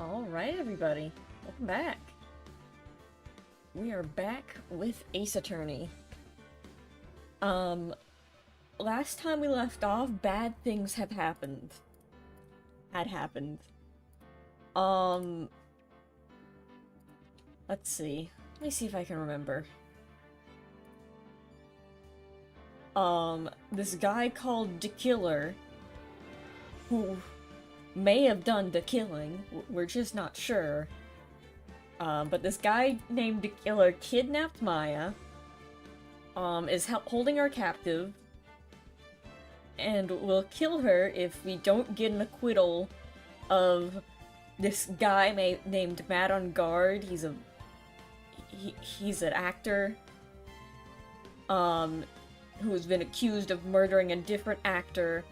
Alright, everybody. Welcome back. We are back with Ace Attorney. Last time we left off, bad things have happened. Had happened. Let's see. Let me see if I can remember. This guy called the Killer, who may have done the killing, we're just not sure. But this guy named the Killer kidnapped Maya, is holding her captive, and will kill her if we don't get an acquittal of this guy named Matt on Guard. He's an actor, who's been accused of murdering a different actor.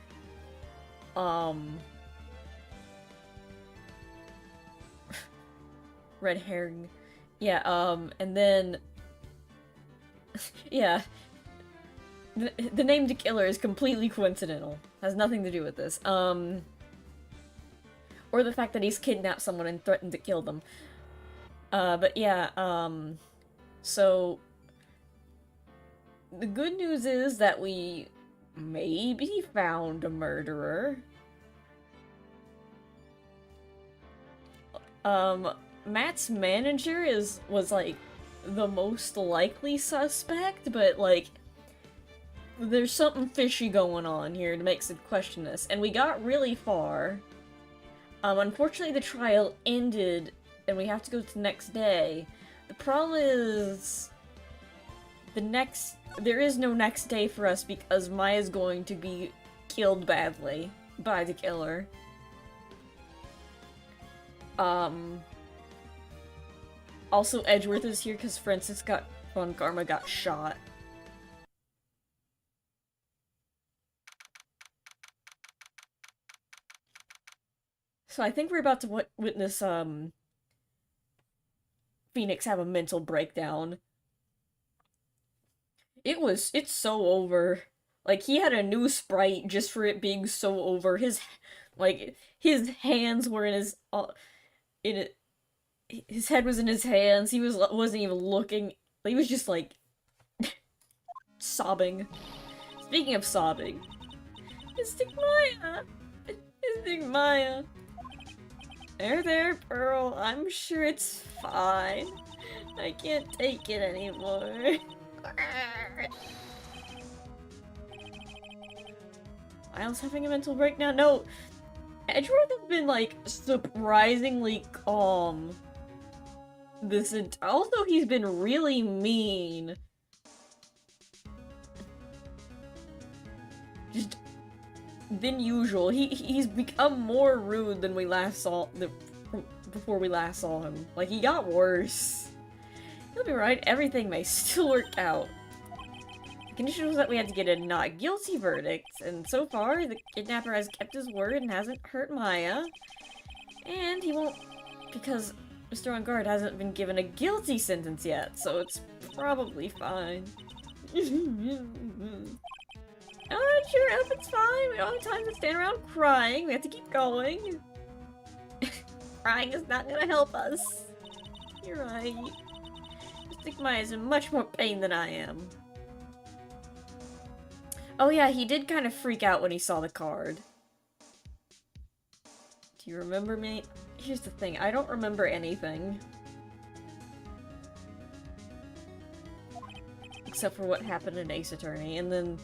Red herring. Yeah, and then... yeah. The name the Killer is completely coincidental. Has nothing to do with this. Or the fact that he's kidnapped someone and threatened to kill them. But yeah, so... the good news is that we maybe found a murderer. Matt's manager was like the most likely suspect, but like there's something fishy going on here that makes it question this. And we got really far. Unfortunately the trial ended and we have to go to the next day. The problem is there is no next day for us because Maya's going to be killed badly by the Killer. Also, Edgeworth is here because Francis von Garma got shot. So I think we're about to witness, Phoenix have a mental breakdown. It's so over. Like, he had a new sprite just for it being so over. His hands were in his head was in his hands. He wasn't even looking. He was just like sobbing. Speaking of sobbing, Mystic Maya, Mystic Maya. There, Pearl. I'm sure it's fine. I can't take it anymore. Miles having a mental breakdown. No, Edgeworth has been like surprisingly calm. Also, he's been really mean. Just than usual. He's become more rude than we last saw before we last saw him. Like, he got worse. He'll be right. Everything may still work out. The condition was that we had to get a not guilty verdict, and so far the kidnapper has kept his word and hasn't hurt Maya. And he won't, because Mr. On Guard hasn't been given a guilty sentence yet, so it's probably fine. I'm not sure if it's fine. We don't have time to stand around crying. We have to keep going. Crying is not gonna help us. You're right. Mystic Maya is in much more pain than I am. Oh yeah, he did kind of freak out when he saw the card. Do you remember me? Here's the thing, I don't remember anything. Except for what happened in Ace Attorney, and then,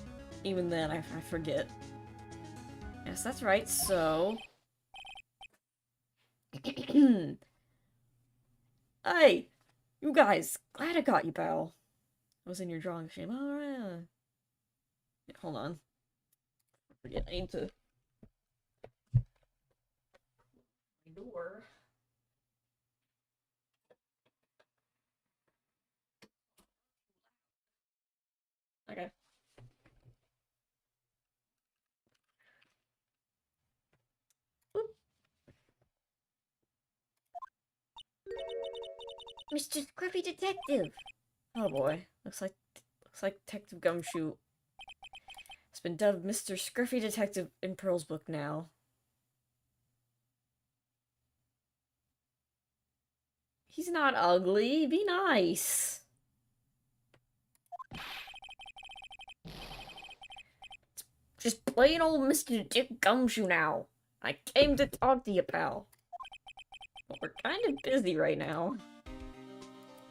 even then, I forget. Yes, that's right, so... Hey! You guys! Glad I got you, pal. I was in your drawing shame. Alright. Hold on. I forget, I need to... door. Okay. Oop. Mr. Scruffy Detective! Oh boy. Looks like Detective Gumshoe has been dubbed Mr. Scruffy Detective in Pearl's book now. He's not ugly. Be nice. Just plain old Mr. Dick Gumshoe now. I came to talk to you, pal. But we're kind of busy right now.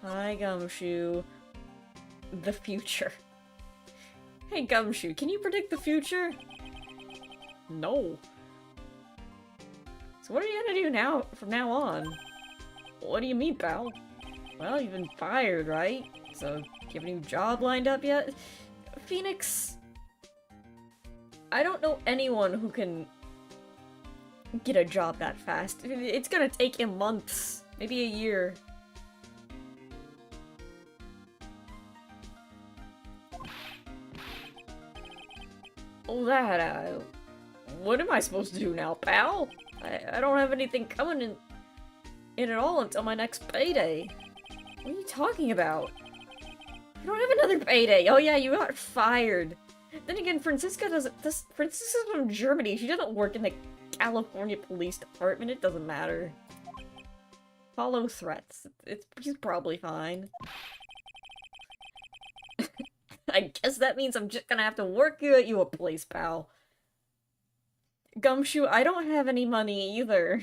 Hi, Gumshoe. The future. Hey, Gumshoe, can you predict the future? No. So what are you gonna do now, from now on? What do you mean, pal? Well, you've been fired, right? So, do you have a new job lined up yet? Phoenix... I don't know anyone who can get a job that fast. It's gonna take him months, maybe a year. Oh, that, what am I supposed to do now, pal? I don't have anything coming in at all until my next payday. What are you talking about? You don't have another payday. Oh yeah, you got fired. Then again, Franziska doesn't. Franziska's from Germany. She doesn't work in the California Police Department. It doesn't matter. Follow threats. He's probably fine. I guess that means I'm just gonna have to work you at you a place, pal. Gumshoe, I don't have any money either.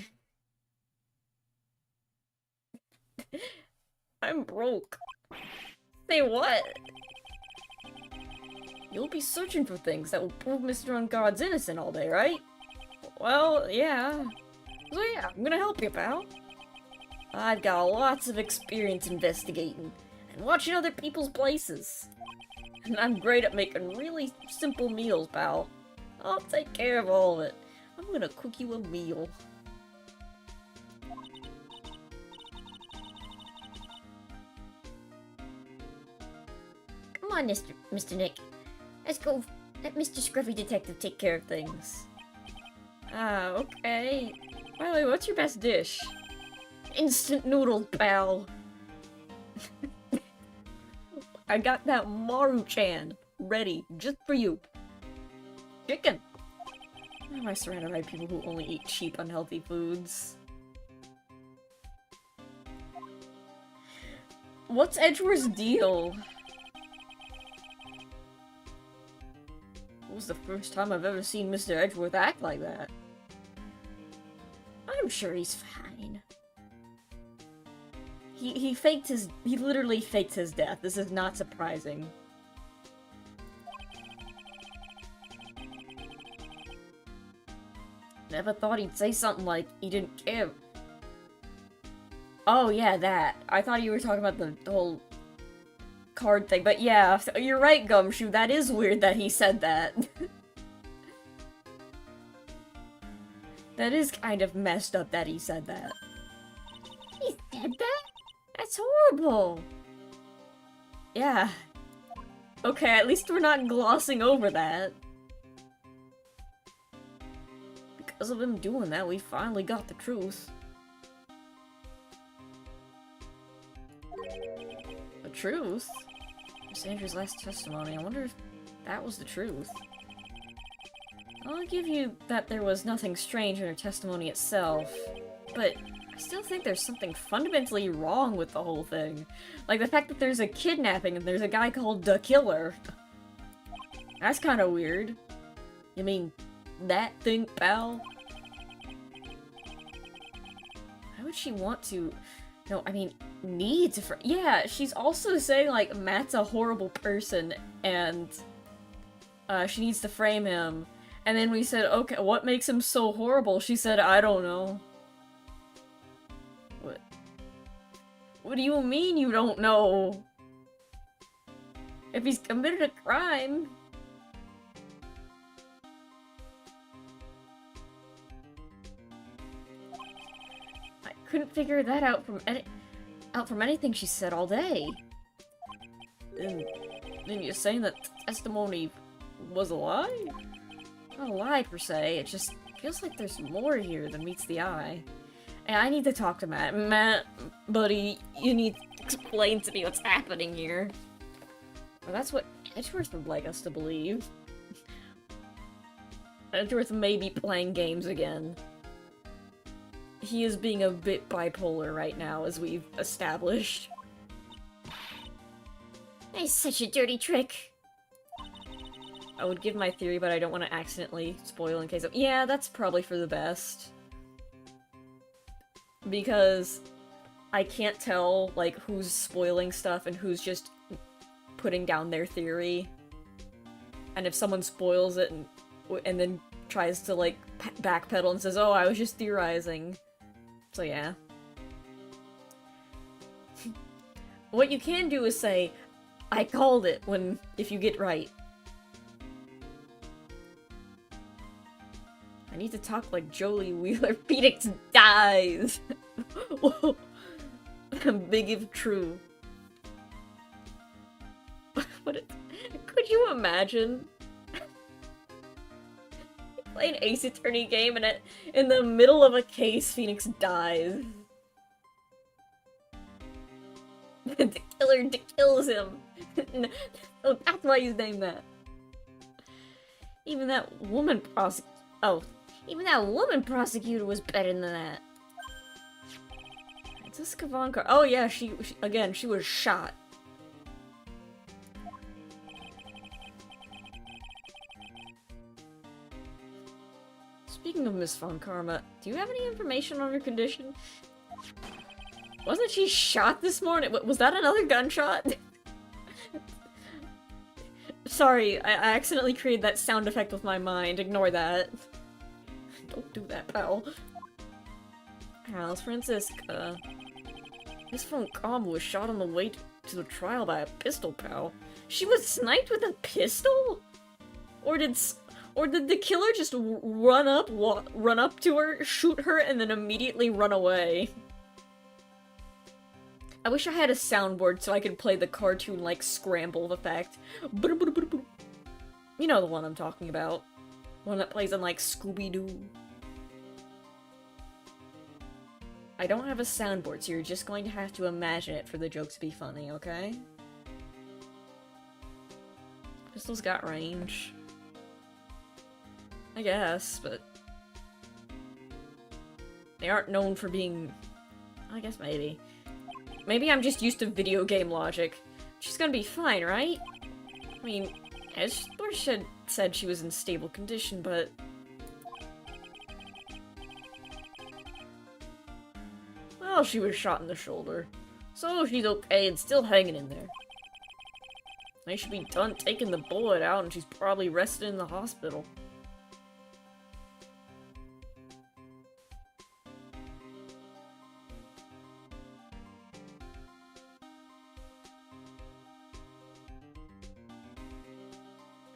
I'm broke. Say what? You'll be searching for things that will prove Mr. Ungod's innocent all day, right? Well, yeah. So yeah, I'm gonna help you, pal. I've got lots of experience investigating and watching other people's places. And I'm great at making really simple meals, pal. I'll take care of all of it. I'm gonna cook you a meal. Come on, Mr. Nick. Let's go let Mr. Scruffy Detective take care of things. Ah, okay. By the way, what's your best dish? Instant noodles, pal. I got that Maru-chan ready just for you. Chicken. Why am I surrounded by people who only eat cheap, unhealthy foods? What's Edgeworth's deal? It was the first time I've ever seen Mr. Edgeworth act like that. I'm sure he's fine. He literally faked his death. This is not surprising. Never thought he'd say something like he didn't care. Oh yeah, that. I thought you were talking about the whole card thing, but yeah, you're right, Gumshoe. That is weird that he said that. That is kind of messed up that he said that. He said that? That's horrible. Yeah. Okay, at least we're not glossing over that. Because of him doing that, we finally got the truth. The truth? Miss Andrews' last testimony. I wonder if that was the truth. I'll give you that there was nothing strange in her testimony itself, but I still think there's something fundamentally wrong with the whole thing. Like the fact that there's a kidnapping and there's a guy called the Killer. That's kind of weird. You mean that thing, pal? Why would she want to... No, I mean, need to... Yeah, she's also saying, like, Matt's a horrible person, and she needs to frame him. And then we said, okay, what makes him so horrible? She said, I don't know. What do you mean you don't know? If he's committed a crime... I couldn't figure that out from anything she said all day. Then you're saying that testimony was a lie? Not a lie per se, it just feels like there's more here than meets the eye. And I need to talk to Matt. Matt, buddy, you need to explain to me what's happening here. Well, that's what Edgeworth would like us to believe. Edgeworth may be playing games again. he is being a bit bipolar right now, as we've established. It's such a dirty trick. I would give my theory, but I don't want to accidentally spoil in case of— yeah, that's probably for the best. Because I can't tell, like, who's spoiling stuff and who's just putting down their theory. And if someone spoils it and then tries to, like, backpedal and says, oh, I was just theorizing. So yeah. What you can do is say, I called it, if you get right. I need to talk like Jolie Wheeler. Phoenix dies! Whoa. Big if true. Could you imagine? You play an Ace Attorney game and in the middle of a case, Phoenix dies. The killer kills him. Oh, that's why he's named that. Even that woman prosecutor was better than that. Franziska Von Car— oh yeah, she was shot. Speaking of Miss Von Karma, do you have any information on her condition? Wasn't she shot this morning? Was that another gunshot? Sorry, I accidentally created that sound effect with my mind. Ignore that. Don't do that, pal. How's Franziska? Miss Von Karma was shot on the way to the trial by a pistol, pal. She was sniped with a pistol? Or did the killer just run up to her, shoot her, and then immediately run away? I wish I had a soundboard so I could play the cartoon-like scramble effect. You know the one I'm talking about. One that plays in, like, Scooby-Doo. I don't have a soundboard, so you're just going to have to imagine it for the joke to be funny, okay? Pistol's got range. I guess, but they aren't known for being— I guess maybe. Maybe I'm just used to video game logic. She's gonna be fine, right? I mean, as Laura said she was in stable condition, but— well, she was shot in the shoulder. So she's okay and still hanging in there. They should be done taking the bullet out and she's probably rested in the hospital.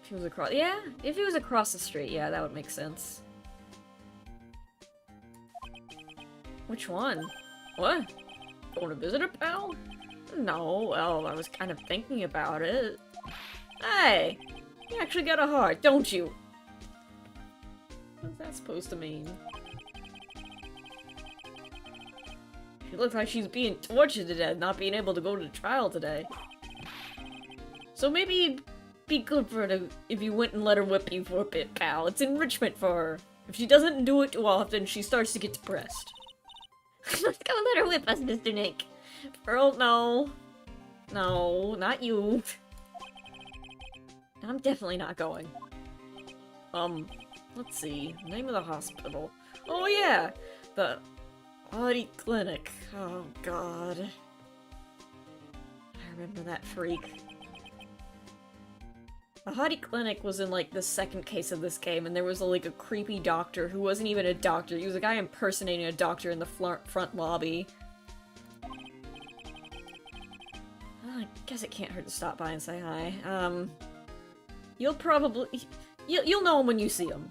If he was across— yeah, if he was across the street, yeah, that would make sense. Which one? What? Going to visit her, pal? No, well, I was kind of thinking about it. Hey! You actually got a heart, don't you? What's that supposed to mean? She looks like she's being tortured to death, not being able to go to the trial today. So maybe it'd be good for her to— if you went and let her whip you for a bit, pal. It's enrichment for her. If she doesn't do it too often, she starts to get depressed. Let's go let her whip us, Mr. Nick. Pearl, no. No, not you. I'm definitely not going. Let's see. Name of the hospital. Oh yeah! The Audi Clinic. Oh god. I remember that freak. The Hottie Clinic was in, like, the second case of this game, and there was, like, a creepy doctor who wasn't even a doctor. He was a guy impersonating a doctor in the front lobby. I guess it can't hurt to stop by and say hi. You'll probably— you'll know him when you see him.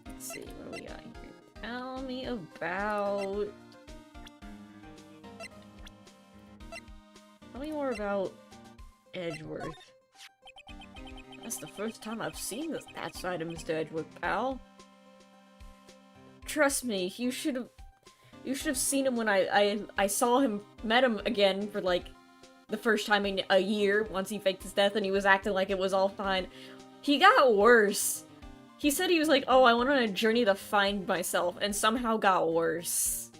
Let's see, what do we got here? Tell me about— tell me more about Edgeworth. That's the first time I've seen that side of Mr. Edgeworth, pal. Trust me, you should have seen him when I saw him, met him again for, like, the first time in a year, once he faked his death and he was acting like it was all fine. He got worse. He said he was like, oh, I went on a journey to find myself, and somehow got worse.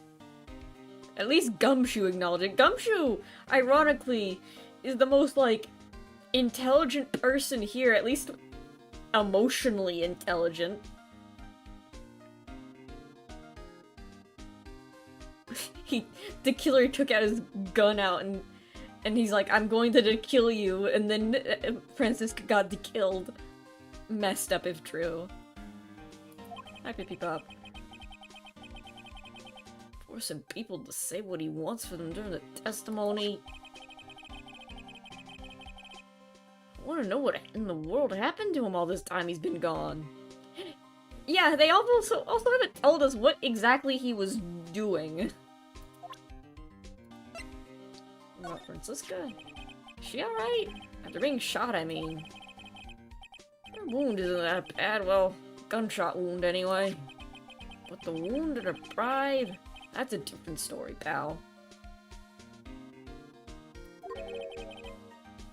At least Gumshoe acknowledged it. Gumshoe, ironically, is the most, like, intelligent person here, at least emotionally intelligent. The killer took out his gun out and he's like, I'm going to kill you, and then Francisca got killed. Messed up if true. Hi, Pippi Pop. Forcing people to say what he wants for them during the testimony. I want to know what in the world happened to him all this time he's been gone. Yeah, they also haven't told us what exactly he was doing. What about Francisca? Is she alright? After being shot, I mean. Her wound isn't that bad, well, gunshot wound anyway. But the wound in her pride? That's a different story, pal.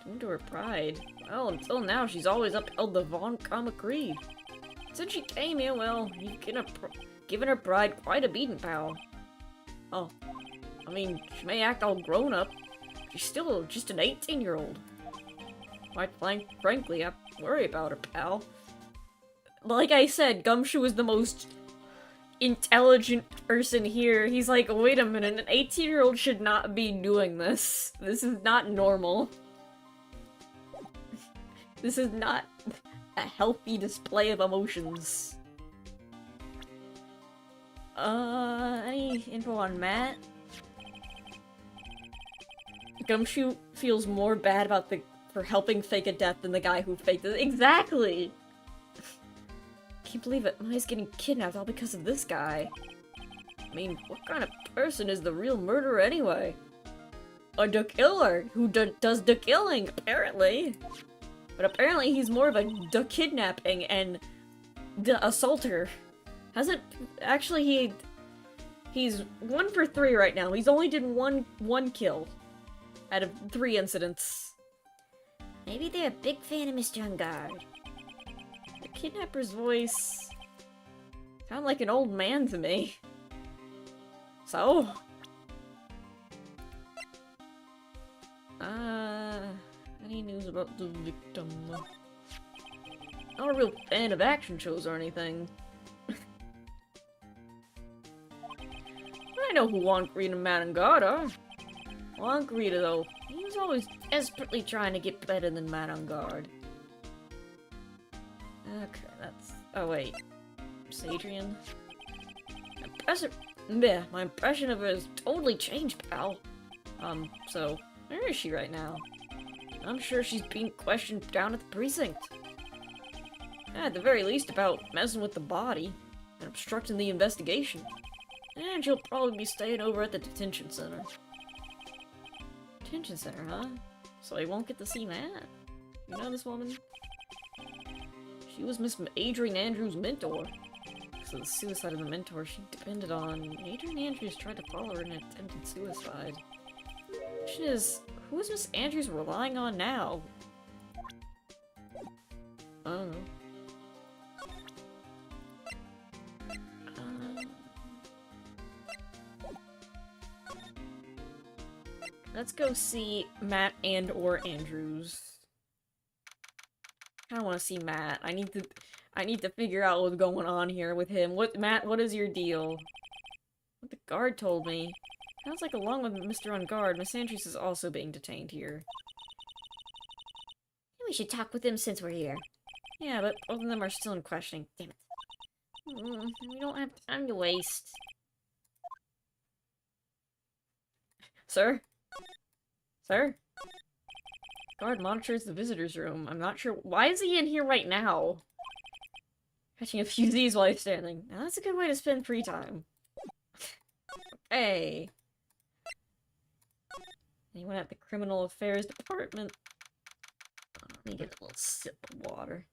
Wound to her pride? Well, until now, she's always upheld the Von Karma Creed. Since she came here, well, you've given her pride quite a beating, pal. Oh, I mean, she may act all grown up. She's still just an 18-year-old. Quite frankly, I worry about her, pal. Like I said, Gumshoe is the most intelligent person here. He's like, wait a minute, an 18-year-old should not be doing this. This is not normal. This is not a healthy display of emotions. Any info on Matt? Gumshoe feels more bad about for helping fake a death than the guy who faked it. Exactly! Can't believe it. Mai's getting kidnapped all because of this guy. I mean, what kind of person is the real murderer anyway? The killer who does the killing, apparently. But apparently he's more of a kidnapping and the assaulter. Hasn't actually he's 1 for 3 right now. He's only did one kill out of 3 incidents. Maybe they're a big fan of Mr. Ungard. The kidnapper's voice sounds like an old man to me. So? Any news about the victim? Not a real fan of action shows or anything. I know who Juan Green and Matt Ungard are. Juan Greta, though, he was always desperately trying to get better than Matt Ungard. Okay, that's... oh, wait. It's Adrian? My impression of her has totally changed, pal. So, where is she right now? I'm sure she's being questioned down at the precinct. At the very least about messing with the body and obstructing the investigation. And she'll probably be staying over at the detention center. Detention center, huh? So I won't get to see Matt? You know this woman? She was Miss Adrian Andrews' mentor. So the suicide of the mentor she depended on. Adrian Andrews tried to follow her in an attempted suicide. The question is, who is Miss Andrews relying on now? I don't know. Let's go see Matt and or Andrews. I don't want to see Matt. I need to figure out what's going on here with him. Matt, what is your deal? What the guard told me. Sounds like along with Mr. Ungard, Miss Andrews is also being detained here. We should talk with him since we're here. Yeah, but both of them are still in questioning. Damn it. We don't have time to waste. Sir? Sir? Guard monitors the visitor's room. I'm not sure. Why is he in here right now? Catching a few Z's while he's standing. Now that's a good way to spend free time. Hey. Anyone at the Criminal Affairs Department? Let me get a little sip of water.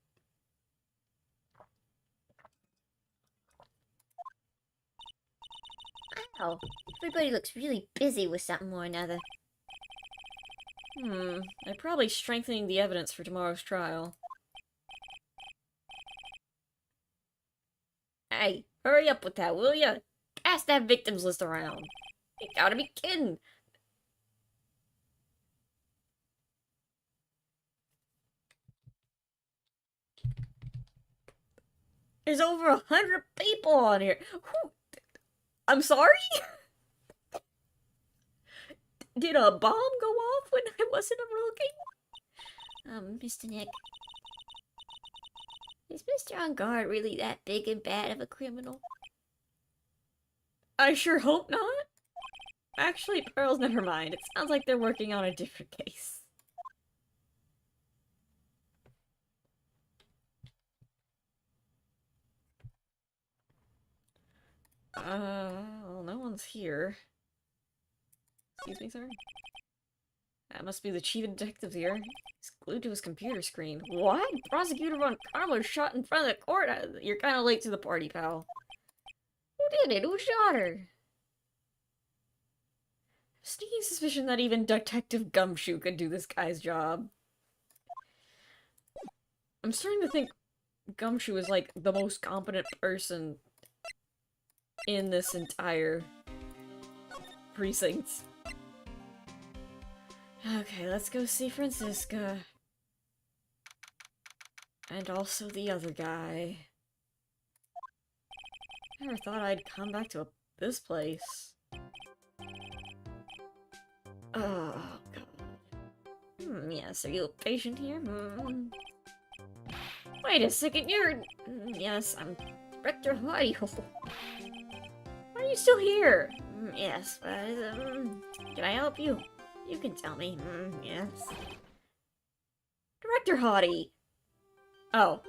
Wow, everybody looks really busy with something or another. They're probably strengthening the evidence for tomorrow's trial. Hey, hurry up with that, will ya? Pass that victims list around. You gotta be kidding. There's over 100 people on here. Whew. I'm sorry? Did a bomb go off when I wasn't looking? Mr. Nick. Is Mr. On Guard really that big and bad of a criminal? I sure hope not. Actually, Pearls, never mind. It sounds like they're working on a different case. Well, no one's here. Excuse me, sir? That must be the chief detective here. He's glued to his computer screen. What? Prosecutor Von Karma shot in front of the court? You're kind of late to the party, pal. Who did it? Who shot her? Sneaking suspicion that even Detective Gumshoe could do this guy's job. I'm starting to think Gumshoe is like the most competent person in this entire precinct. Okay, let's go see Francisca. And also the other guy. Never thought I'd come back to this place. Oh, God. Yes, are you a patient here? Wait a second, you're... yes, I'm Director Huddy. Why are you still here? Yes, but... can I help you? You can tell me. Yes. Director Hottie! Oh.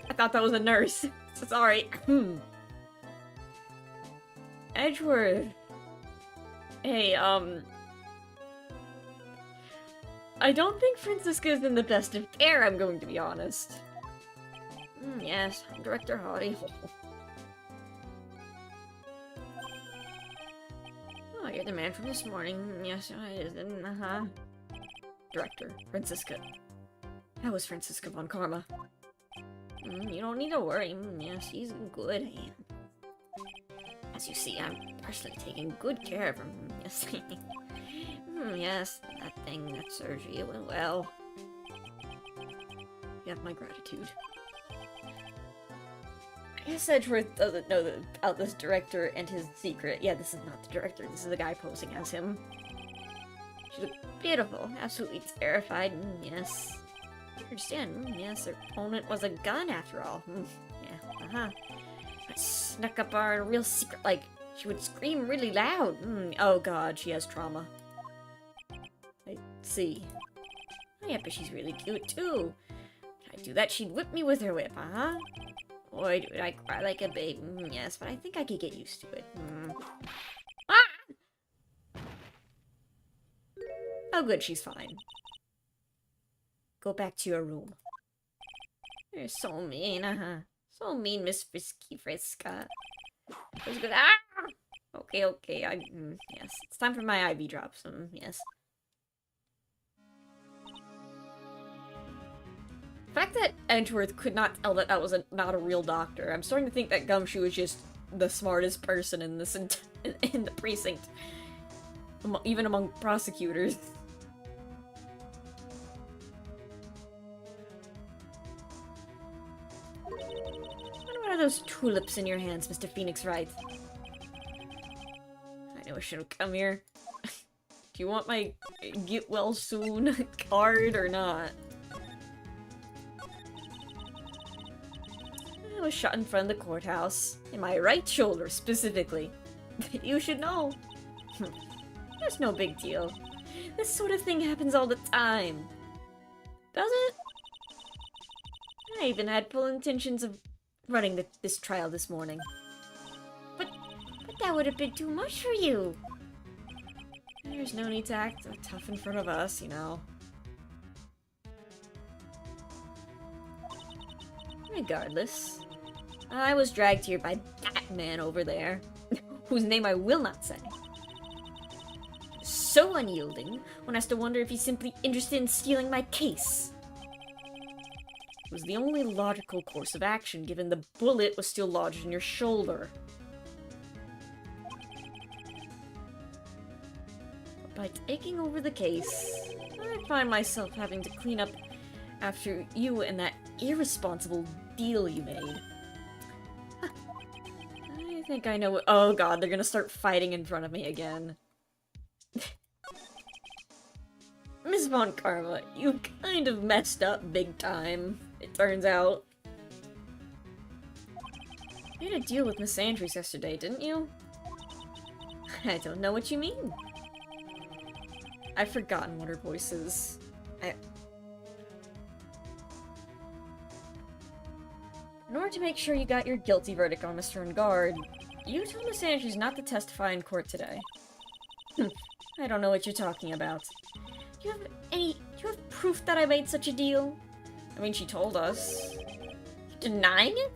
I thought that was a nurse. So sorry. Edgeworth. Hey, I don't think Francisca's in the best of care, I'm going to be honest. Yes, I'm Director Hottie. Oh, you're the man from this morning. Yes, it is. Director, Francisca. That was Francisca Von Karma. You don't need to worry. Yes, she's good. As you see, I'm personally taking good care of her. Yes. Yes, that thing, that surgery, it went well. You have my gratitude. I guess Edgeworth doesn't know about this director and his secret. Yeah, this is not the director, this is the guy posing as him. She looked beautiful, absolutely terrified, yes. I understand, yes, her opponent was a gun after all. Yeah, But snuck up our real secret, like, she would scream really loud. Oh god, she has trauma. I see. Oh yeah, but she's really cute too. If I do that, she'd whip me with her whip, Boy, would I cry like a baby. Yes, but I think I could get used to it. Ah! Oh good, she's fine. Go back to your room. You're so mean, So mean, Miss Frisky Friska. Okay, yes. It's time for my IV drops. Yes. The fact that Edgeworth could not tell that that was not a real doctor, I'm starting to think that Gumshoe was just the smartest person in this in the precinct, even among prosecutors. What are those tulips in your hands, Mr. Phoenix Wright? I knew I should have come here. Do you want my get well soon card or not? I was shot in front of the courthouse. In my right shoulder, specifically. You should know. There's no big deal. This sort of thing happens all the time. Does it? I even had full intentions of running this trial this morning. But that would have been too much for you. There's no need to act tough in front of us, you know. Regardless, I was dragged here by that man over there, whose name I will not say. So unyielding, one has to wonder if he's simply interested in stealing my case. was the only logical course of action, given the bullet was still lodged in your shoulder. By taking over the case, I find myself having to clean up after you and that irresponsible deal you made. I think I know what— oh god, they're gonna start fighting in front of me again. Miss Von Karma, you kind of messed up big time, it turns out. You had a deal with Miss Andrews yesterday, didn't you? I don't know what you mean. I've forgotten what her voice is. In order to make sure you got your guilty verdict on Mr. Engard, you told Miss Andrews not to testify in court today. I don't know what you're talking about. Do you have proof that I made such a deal? I mean, she told us. You denying it?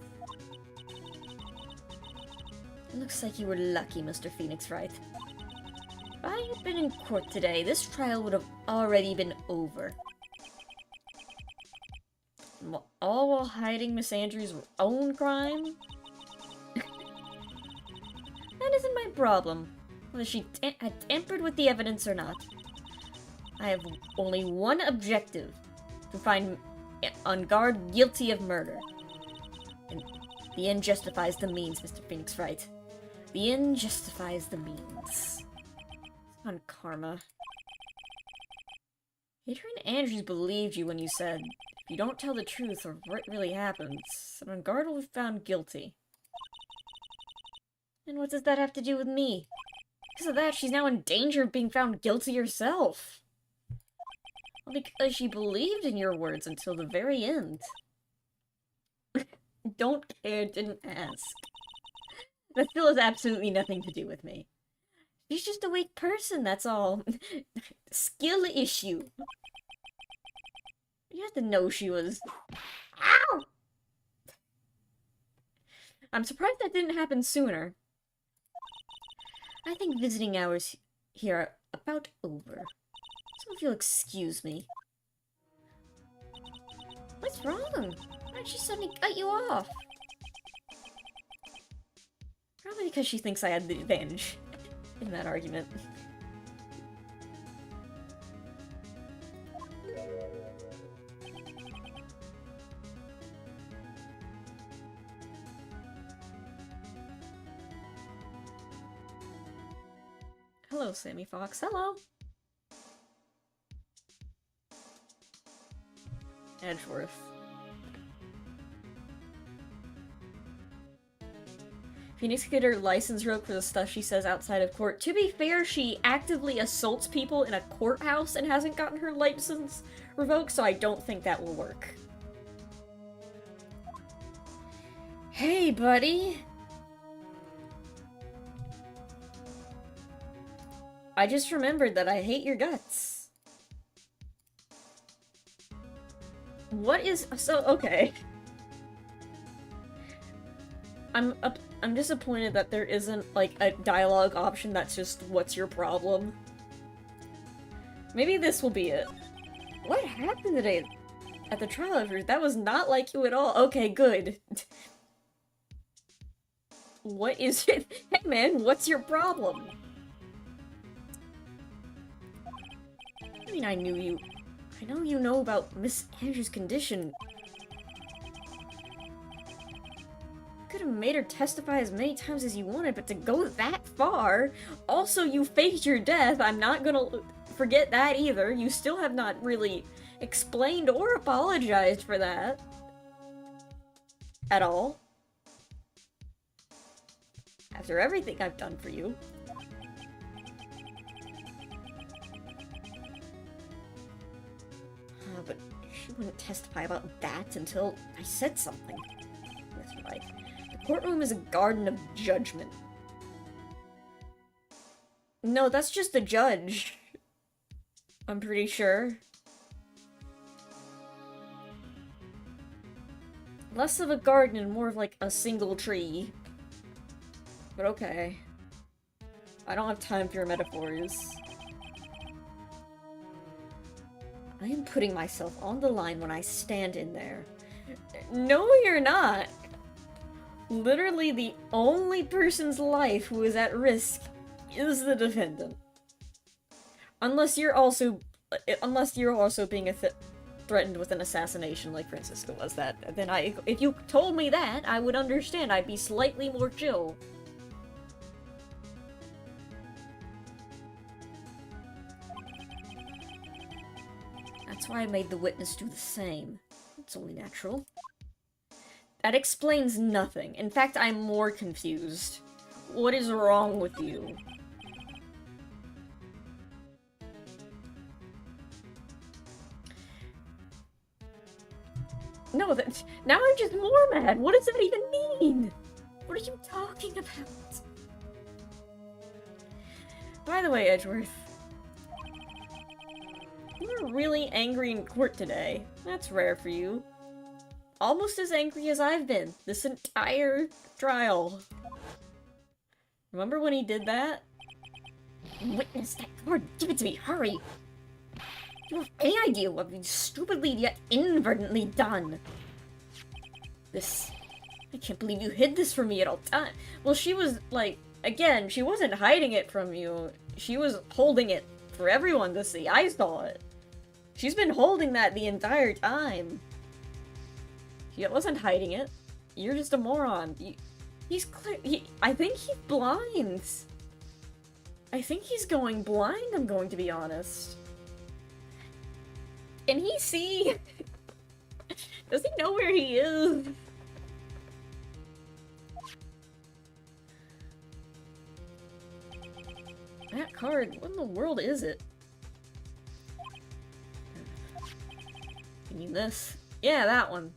It looks like you were lucky, Mr. Phoenix Wright. If I had been in court today, this trial would have already been over. All while hiding Miss Andrews' own crime? That isn't my problem, whether she had tampered with the evidence or not. I have only one objective, to find Engard guilty of murder. And the end justifies the means, Mr. Phoenix Wright. The end justifies the means. On Karma. Adrian Andrews believed you when you said, if you don't tell the truth or what really happens, then Engard will be found guilty. And what does that have to do with me? Because of that, she's now in danger of being found guilty herself. Well, because she believed in your words until the very end. Don't care, didn't ask. That still has absolutely nothing to do with me. She's just a weak person, that's all. Skill issue. You have to know she was— ow! I'm surprised that didn't happen sooner. I think visiting hours here are about over. So if you'll excuse me. What's wrong? Why did she suddenly cut you off? Probably because she thinks I had the advantage in that argument. Hello, Sammy Fox. Hello! Edgeworth. Phoenix could get her license revoked for the stuff she says outside of court. To be fair, she actively assaults people in a courthouse and hasn't gotten her license revoked, so I don't think that will work. Hey, buddy! I just remembered that I hate your guts. What is— so, okay. I'm disappointed that there isn't, like, a dialogue option that's just, what's your problem? Maybe this will be it. What happened today at the trial? That was not like you at all. Okay, good. What is it? Hey man, what's your problem? I mean, I know you know about Miss Andrews' condition. Could have made her testify as many times as you wanted, but to go that far— also, you faked your death, I'm not gonna forget that either. You still have not really explained or apologized for that. At all. After everything I've done for you. But she wouldn't testify about that until I said something. That's right. The courtroom is a garden of judgment. No, that's just the judge. I'm pretty sure. Less of a garden and more of like a single tree. But okay. I don't have time for your metaphors. I am putting myself on the line when I stand in there. No, you're not. Literally the only person's life who is at risk is the defendant. Unless you're also being threatened with an assassination like Francisco was. Then if you told me that, I would understand. I'd be slightly more chill. That's why I made the witness do the same. It's only natural. That explains nothing. In fact, I'm more confused. What is wrong with you? No, now I'm just more mad. What does that even mean? What are you talking about? By the way, Edgeworth, you were really angry in court today. That's rare for you. Almost as angry as I've been this entire trial. Remember when he did that? Witness that card. Give it to me. Hurry. You have any idea what we've stupidly yet inadvertently done? I can't believe you hid this from me at all time. Well, she was, like, again, she wasn't hiding it from you. She was holding it for everyone to see. I saw it. She's been holding that the entire time. She wasn't hiding it. You're just a moron. He's clear. I think he's blind. I think he's going blind, I'm going to be honest. Can he see? Does he know where he is? That card, what in the world is it? You mean this? Yeah, that one.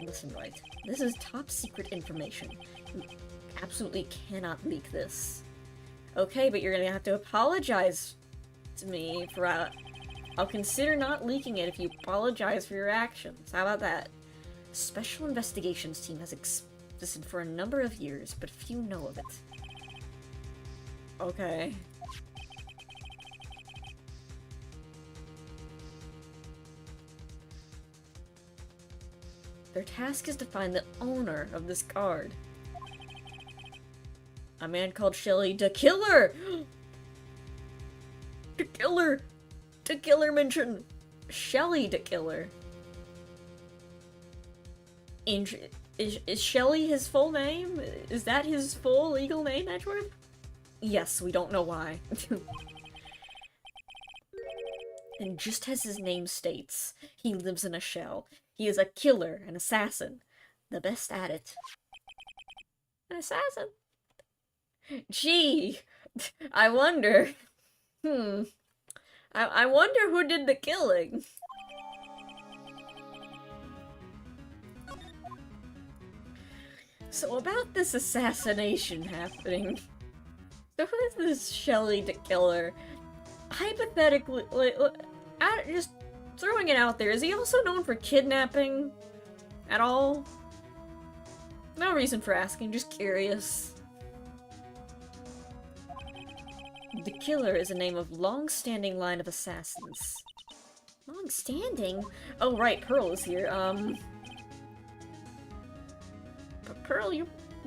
Listen, Wright. This is top secret information. You absolutely cannot leak this. Okay, but you're gonna have to apologize to me for I'll consider not leaking it if you apologize for your actions. How about that? The Special Investigations Team has existed for a number of years, but few know of it. Okay. Their task is to find the owner of this card. A man called Shelly the Killer! The Killer! The Killer mentioned Shelly the Killer. Is Shelly his full name? Is that his full legal name, Edgeworth? Yes, we don't know why. And just as his name states, he lives in a shell. He is a killer, an assassin. The best at it. An assassin? Gee, I wonder. I wonder who did the killing. So about this assassination happening. So who is this Shelly the Killer? Hypothetically, just throwing it out there, is he also known for kidnapping? At all? No reason for asking, just curious. The Killer is a name of long-standing line of assassins. Long-standing? Oh right, Pearl is here, But Pearl,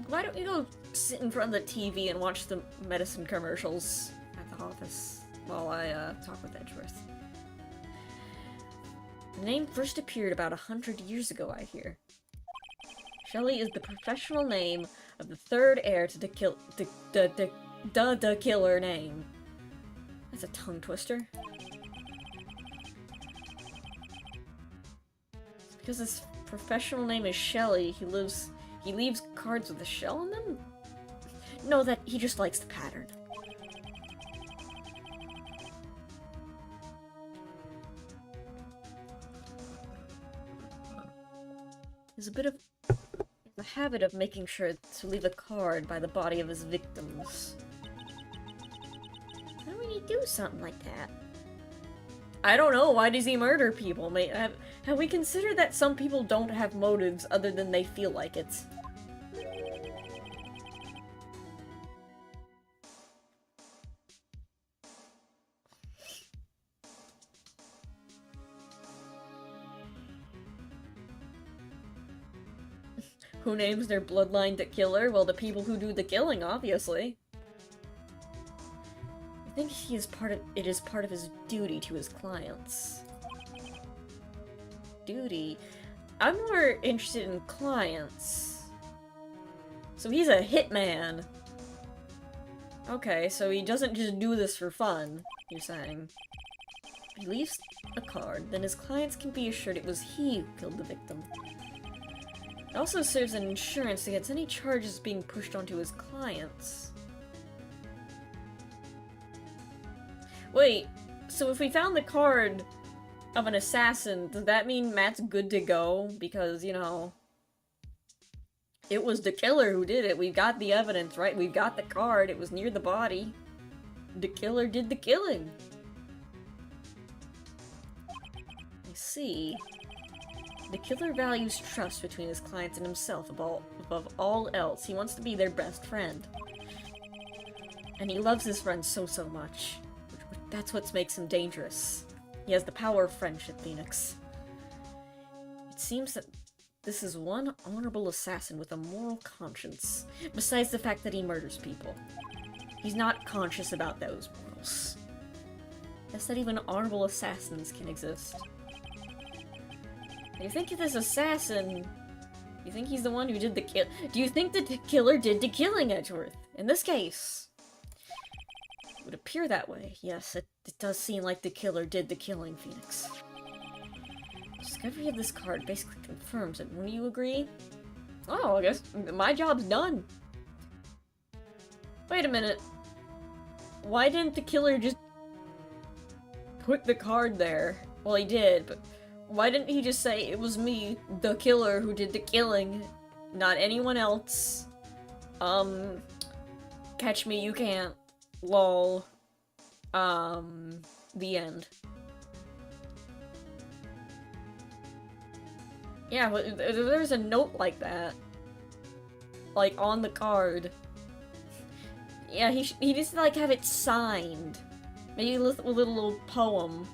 why don't you go sit in front of the TV and watch the medicine commercials at the office while I, talk with Edgeworth. The name first appeared about 100 years ago, I hear. Shelly is the professional name of the third heir to the Killer name. That's a tongue twister. Because his professional name is Shelly, he leaves cards with a shell in them? No, that he just likes the pattern. He's a bit of the habit of making sure to leave a card by the body of his victims. Why would he do something like that? I don't know, why does he murder people? Have we considered that some people don't have motives other than they feel like it? Who names their bloodline the killer? Well, the people who do the killing, obviously. I think it is part of his duty to his clients. Duty? I'm more interested in clients. So he's a hitman. Okay, so he doesn't just do this for fun, you're saying. He leaves a card, then his clients can be assured it was he who killed the victim. It also serves as insurance against any charges being pushed onto his clients. Wait, so if we found the card of an assassin, does that mean Matt's good to go? Because, you know, it was the killer who did it. We've got the evidence, right? We've got the card. It was near the body. The killer did the killing. I see. The killer values trust between his clients and himself above all else. He wants to be their best friend. And he loves his friends so much. That's what makes him dangerous. He has the power of friendship, Phoenix. It seems that this is one honorable assassin with a moral conscience, besides the fact that he murders people. He's not conscious about those morals. Guess that even honorable assassins can exist. You think this assassin... You think he's the one who did the kill? Do you think that the killer did the killing, Edgeworth? In this case? It would appear that way. Yes, it does seem like the killer did the killing, Phoenix. Discovery of this card basically confirms it. Wouldn't you agree? Oh, I guess my job's done. Wait a minute. Why didn't the killer just put the card there? Well, he did, but why didn't he just say it was me, the killer, who did the killing, not anyone else? Catch me, you can't. Lol. The end. Yeah, but there's a note like that. Like, on the card. Yeah, he just, like, have it signed. Maybe with a little poem.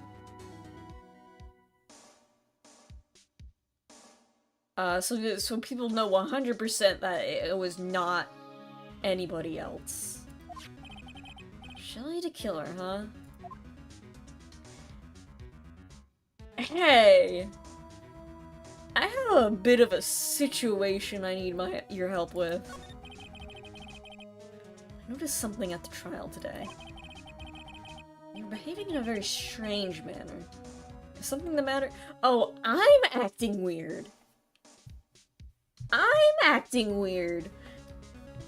So people know 100% that it was not anybody else. Shelly the killer, huh? Hey! I have a bit of a situation I need your help with. I noticed something at the trial today. You're behaving in a very strange manner. Is something the matter? Oh, I'm acting weird! I'm acting weird!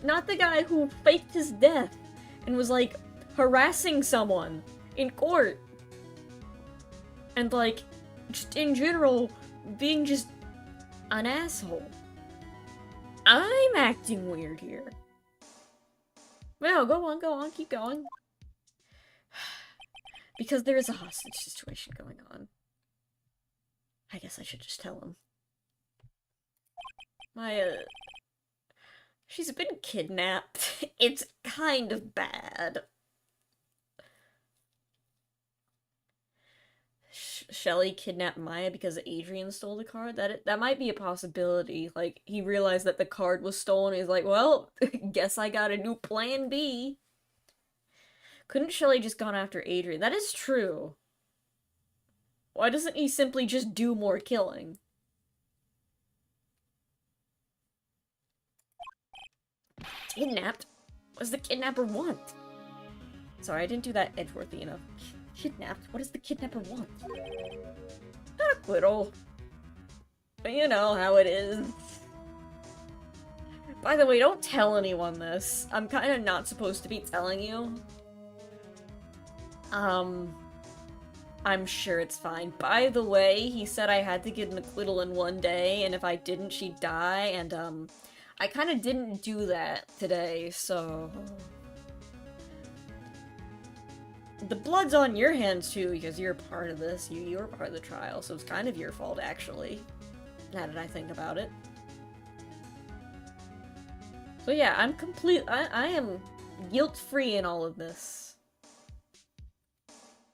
Not the guy who faked his death and was, like, harassing someone in court. And, like, just in general, being just an asshole. I'm acting weird here. No, go on, keep going. Because there is a hostage situation going on. I guess I should just tell him. She's been kidnapped. It's kind of bad. Shelly kidnapped Maya because Adrian stole the card? That might be a possibility. Like, he realized that the card was stolen, he's like, well, guess I got a new plan B. Couldn't Shelly just gone after Adrian? That is true. Why doesn't he simply just do more killing? Kidnapped? What does the kidnapper want? Sorry, I didn't do that Edgeworthy enough. Kidnapped? What does the kidnapper want? Acquittal. But you know how it is. By the way, don't tell anyone this. I'm kind of not supposed to be telling you. I'm sure it's fine. By the way, he said I had to get an acquittal in one day, and if I didn't, she'd die, and, I kind of didn't do that today, so... The blood's on your hands, too, because you're part of this. You were part of the trial, so it's kind of your fault, actually. Now that I think about it. So yeah, I am guilt-free in all of this.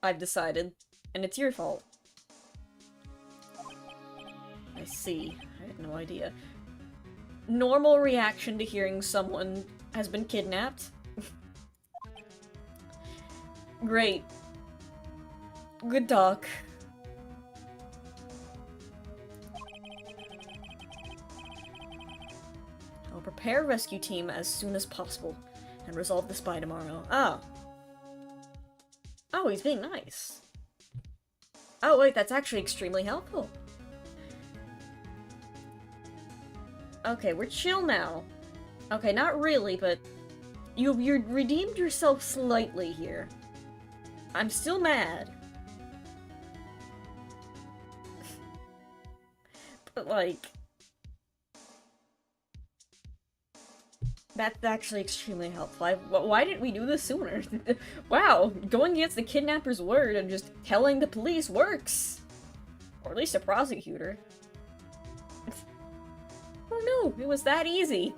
I've decided. And it's your fault. I see. I had no idea. normal reaction to hearing someone has been kidnapped. Great. Good talk. I'll prepare a rescue team as soon as possible and resolve this by tomorrow. Oh. Oh, he's being nice. Oh, wait, that's actually extremely helpful. Okay, we're chill now. Okay, not really, but you redeemed yourself slightly here. I'm still mad. But, like... That's actually extremely helpful. Why didn't we do this sooner? Wow, going against the kidnapper's word and just telling the police works! Or at least a prosecutor. Oh no, it was that easy!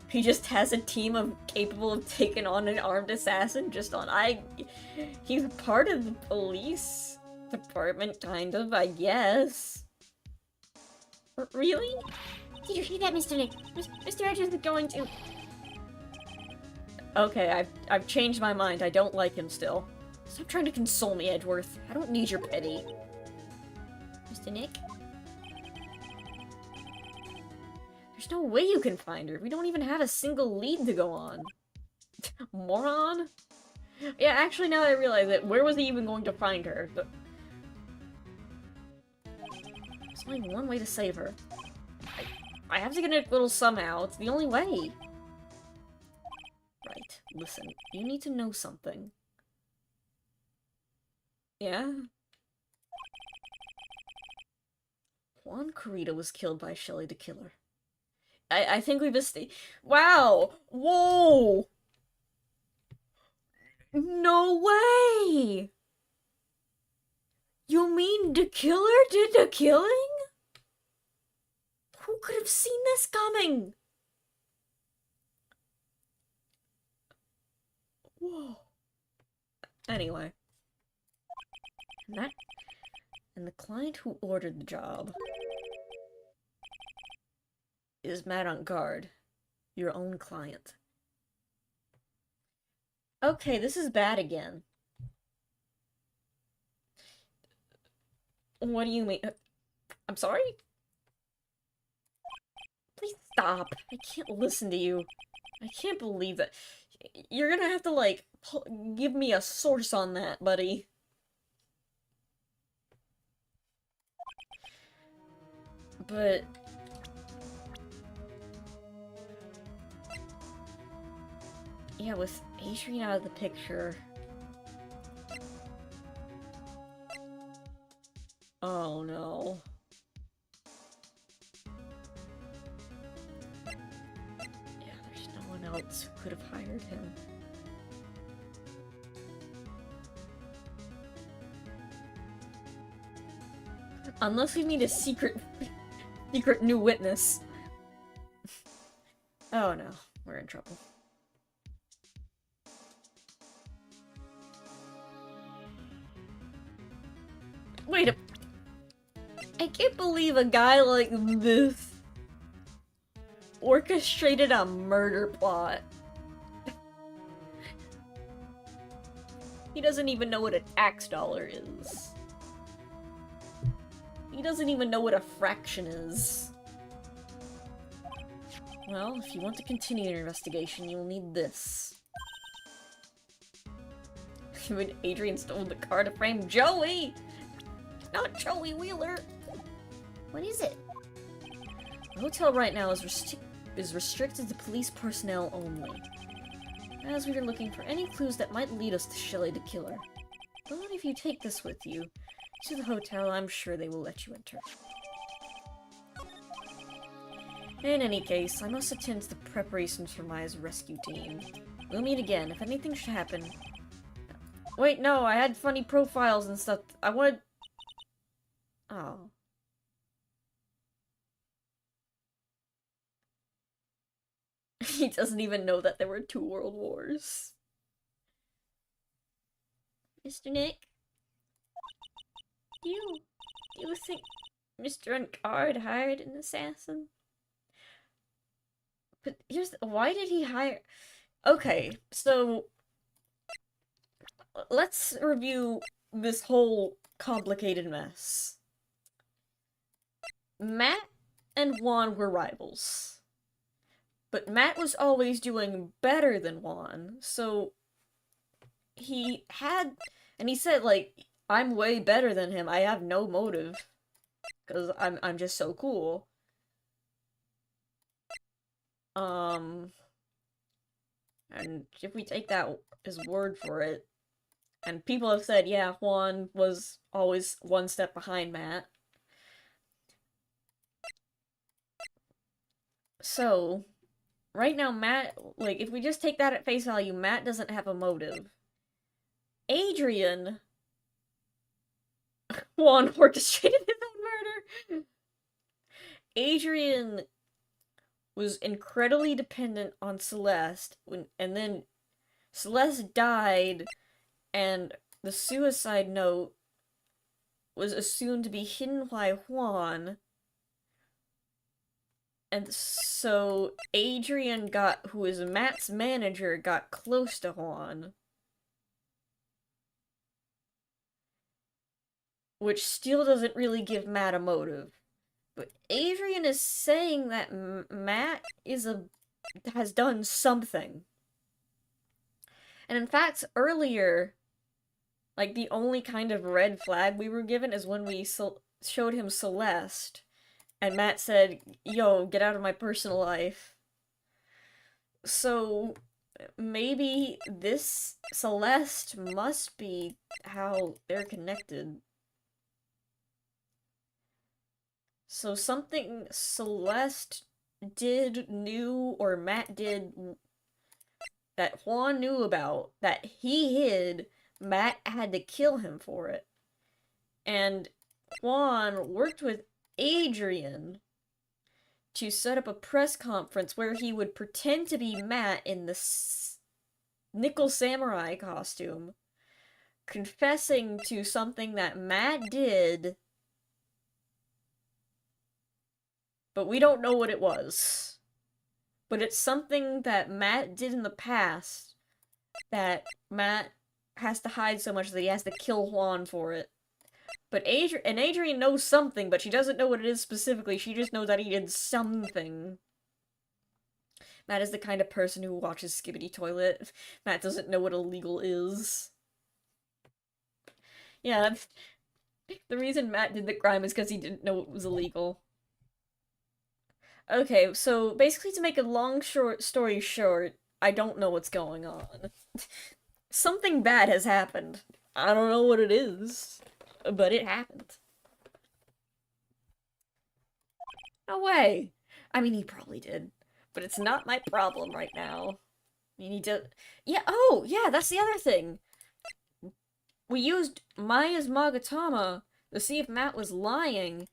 He just has a team capable of taking on an armed assassin just on he's part of the police department, kind of, I guess. Really? Did you hear that, Mr. Nick? Mr. Edges is going to... Okay, I've changed my mind. I don't like him still. Stop trying to console me, Edgeworth. I don't need your pity. Mr. Nick? There's no way you can find her. We don't even have a single lead to go on. Moron? Yeah, actually, now that I realize it, where was he even going to find her? There's only one way to save her. I have to get a little somehow. It's the only way. Right. Listen, you need to know something. Yeah? Juan Corrida was killed by Shelley the Killer. I think we missed the— Wow! Whoa! No way! You mean the killer did the killing? Who could have seen this coming? Whoa. Anyway. And the client who ordered the job is Madame Guard, your own client. Okay, this is bad again. What do you mean? I'm sorry? Please stop. I can't listen to you. I can't believe that. You're gonna have to, like, give me a source on that, buddy. But... yeah, with Adrian out of the picture... oh no. Yeah, there's no one else who could have hired him. Unless we meet a secret new witness. Oh no, we're in trouble. Wait a— I can't believe a guy like this orchestrated a murder plot. He doesn't even know what a tax dollar is. He doesn't even know what a fraction is. Well, if you want to continue your investigation, you'll need this. When Adrian stole the car to frame Joey! Not Joey Wheeler! What is it? The hotel right now is restricted to police personnel only, as we are looking for any clues that might lead us to Shelley the Killer. But if you take this with you to the hotel, I'm sure they will let you enter. In any case, I must attend to the preparations for my rescue team. We'll meet again if anything should happen. Wait, no, I had funny profiles and stuff. I wanted... oh. He doesn't even know that there were 2 world wars. Mr. Nick? Do you think Mr. Uncard hired an assassin. But why did he hire... Okay, so let's review this whole complicated mess. Matt and Juan were rivals. But Matt was always doing better than Juan, so he had... And he said, like, I'm way better than him, I have no motive. Because I'm just so cool. And if we take that as word for it, and people have said, yeah, Juan was always one step behind Matt. So, right now, Matt, like, if we just take that at face value, Matt doesn't have a motive. Adrian... Juan orchestrated his own murder! Adrian was incredibly dependent on Celeste, and then Celeste died, and the suicide note was assumed to be hidden by Juan, and so Adrian who is Matt's manager, got close to Juan. Which still doesn't really give Matt a motive. But Adrian is saying that Matt has done something. And in fact, earlier, like, the only kind of red flag we were given is when we showed him Celeste. And Matt said, yo, get out of my personal life. So, maybe this Celeste must be how they're connected. So something Celeste knew, or Matt did, that Juan knew about, that he hid, Matt had to kill him for it. And Juan worked with Adrian to set up a press conference where he would pretend to be Matt in the Nickel Samurai costume, confessing to something that Matt did, but we don't know what it was. But it's something that Matt did in the past that Matt has to hide so much that he has to kill Juan for it. But Adrian knows something, but she doesn't know what it is specifically. She just knows that he did something. Matt is the kind of person who watches Skibidi Toilet. Matt doesn't know what illegal is. Yeah, the reason Matt did the crime is because he didn't know it was illegal. Okay, so basically to make a long story short, I don't know what's going on. Something bad has happened. I don't know what it is, but it happened. No way! I mean, he probably did, but it's not my problem right now. You need to... Yeah, oh, yeah, that's the other thing! We used Maya's Magatama to see if Matt was lying,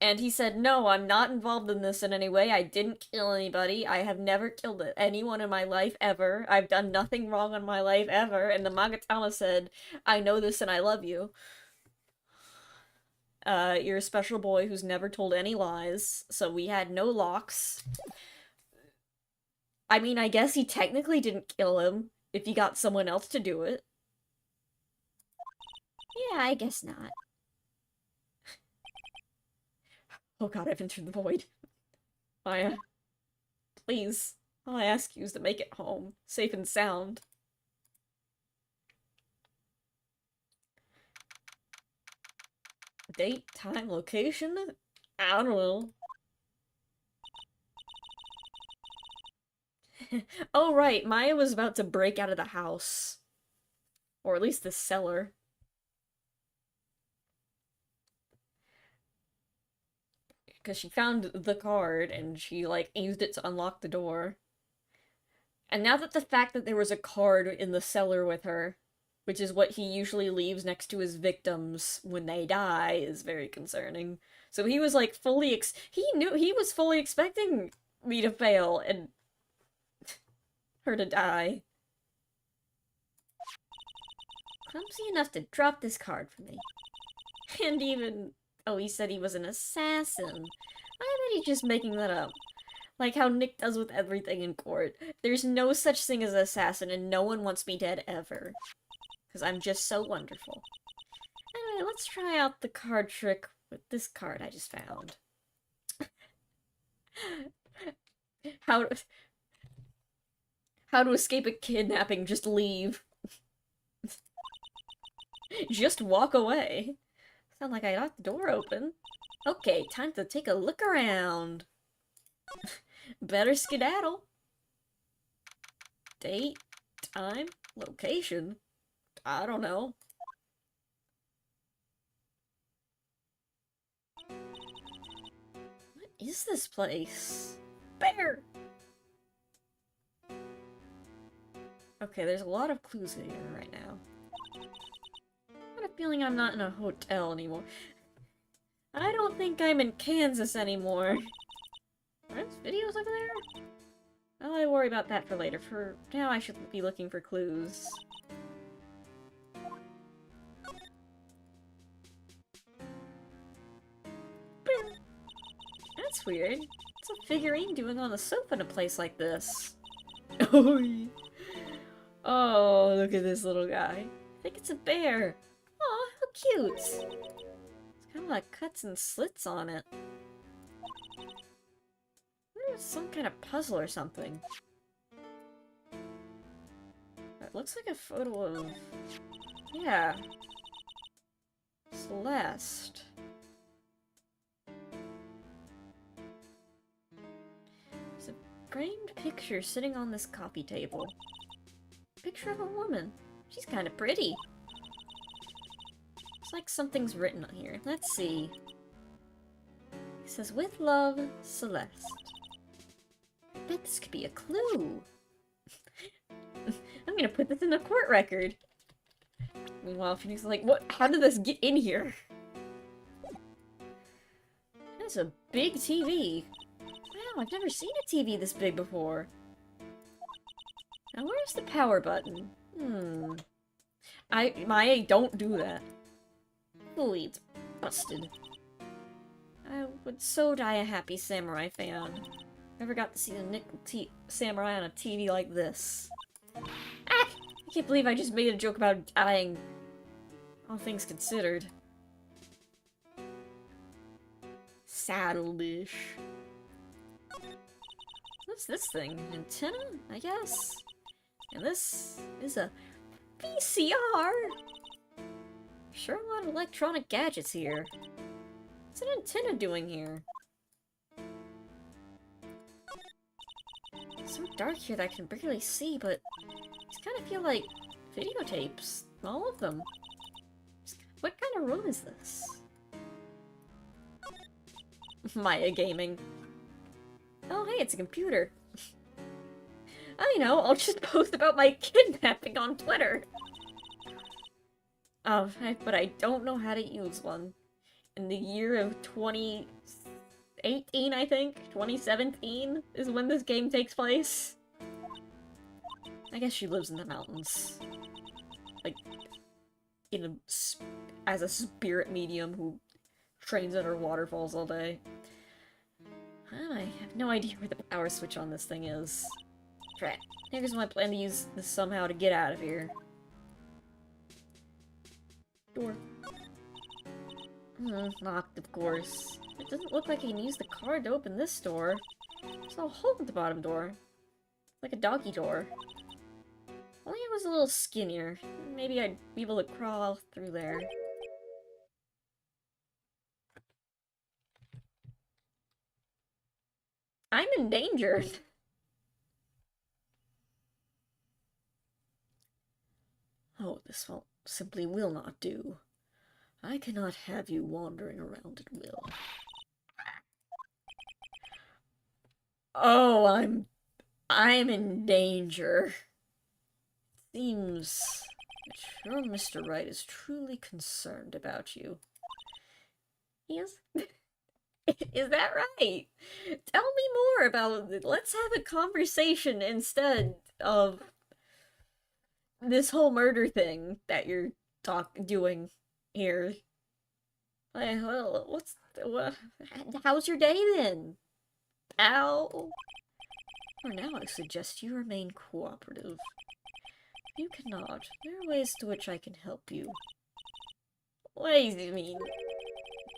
and he said, no, I'm not involved in this in any way. I didn't kill anybody. I have never killed anyone in my life, ever. I've done nothing wrong in my life, ever. And the Magatama said, I know this and I love you. You're a special boy who's never told any lies, so we had no locks. I mean, I guess he technically didn't kill him, if he got someone else to do it. Yeah, I guess not. Oh god, I've entered the void. Maya, please, all I ask you is to make it home, safe and sound. Date, time, location? I don't know. Oh right, Maya was about to break out of the house. Or at least the cellar. Because she found the card, and she, like, used it to unlock the door. And now that the fact that there was a card in the cellar with her, which is what he usually leaves next to his victims when they die, is very concerning. So he was, like, he was fully expecting me to fail, and her to die. Clumsy enough to drop this card for me. And even Oh, he said he was an assassin. I bet he's just making that up. Like how Nick does with everything in court. There's no such thing as an assassin, and no one wants me dead ever. Because I'm just so wonderful. Anyway, let's try out the card trick with this card I just found. How to escape a kidnapping, just leave. Just walk away. Sound like I got the door open. Okay, time to take a look around. Better skedaddle. Date, time, location. I don't know. What is this place? Bear! Okay, there's a lot of clues in here right now. I have a feeling I'm not in a hotel anymore. I don't think I'm in Kansas anymore. Are there videos over there? I'll worry about that for later. For now, I should be looking for clues. That's weird. What's a figurine doing on the sofa in a place like this? Oh, look at this little guy. I think it's a bear. Aw, how cute. It's kind of like cuts and slits on it. It's some kind of puzzle or something. It looks like a photo of... yeah. Celeste. There's a framed picture sitting on this coffee table. Picture of a woman. She's kind of pretty. It's like something's written on here. Let's see. It says, with love, Celeste. I bet this could be a clue. I'm gonna put this in the court record. Meanwhile, Phoenix is like, what? How did this get in here? That's a big TV. Wow, I've never seen a TV this big before. Now, where's the power button? I don't do that. Ooh, it's busted. I would so die a happy samurai fan. Never got to see the nickel samurai on a TV like this. Ah! I can't believe I just made a joke about dying. All things considered. Saddle dish. What's this thing? Antenna, I guess? And this is a VCR! Sure a lot of electronic gadgets here. What's an antenna doing here? It's so dark here that I can barely see, but these kind of feel like videotapes. All of them. What kind of room is this? Maya Gaming. Oh, hey, it's a computer. I know, I'll just post about my kidnapping on Twitter. But I don't know how to use one. In the year of 2018, I think? 2017 is when this game takes place. I guess she lives in the mountains. Like, as a spirit medium who trains under waterfalls all day. I have no idea where the power switch on this thing is. Drat. Here's my plan to use this somehow to get out of here. Door. Locked, of course. It doesn't look like I can use the card to open this door. There's no hole at the bottom door. Like a doggy door. Only it was a little skinnier. Maybe I'd be able to crawl through there. I'm in danger. Oh, this simply will not do. I cannot have you wandering around at will. Oh, I'm in danger. Seems that your Mr. Wright is truly concerned about you. He is? Is that right? Tell me more about it. Let's have a conversation instead of this whole murder thing that you're doing here. Well, how's your day then? Ow. For now, I suggest you remain cooperative. You cannot. There are ways to which I can help you. What do you mean?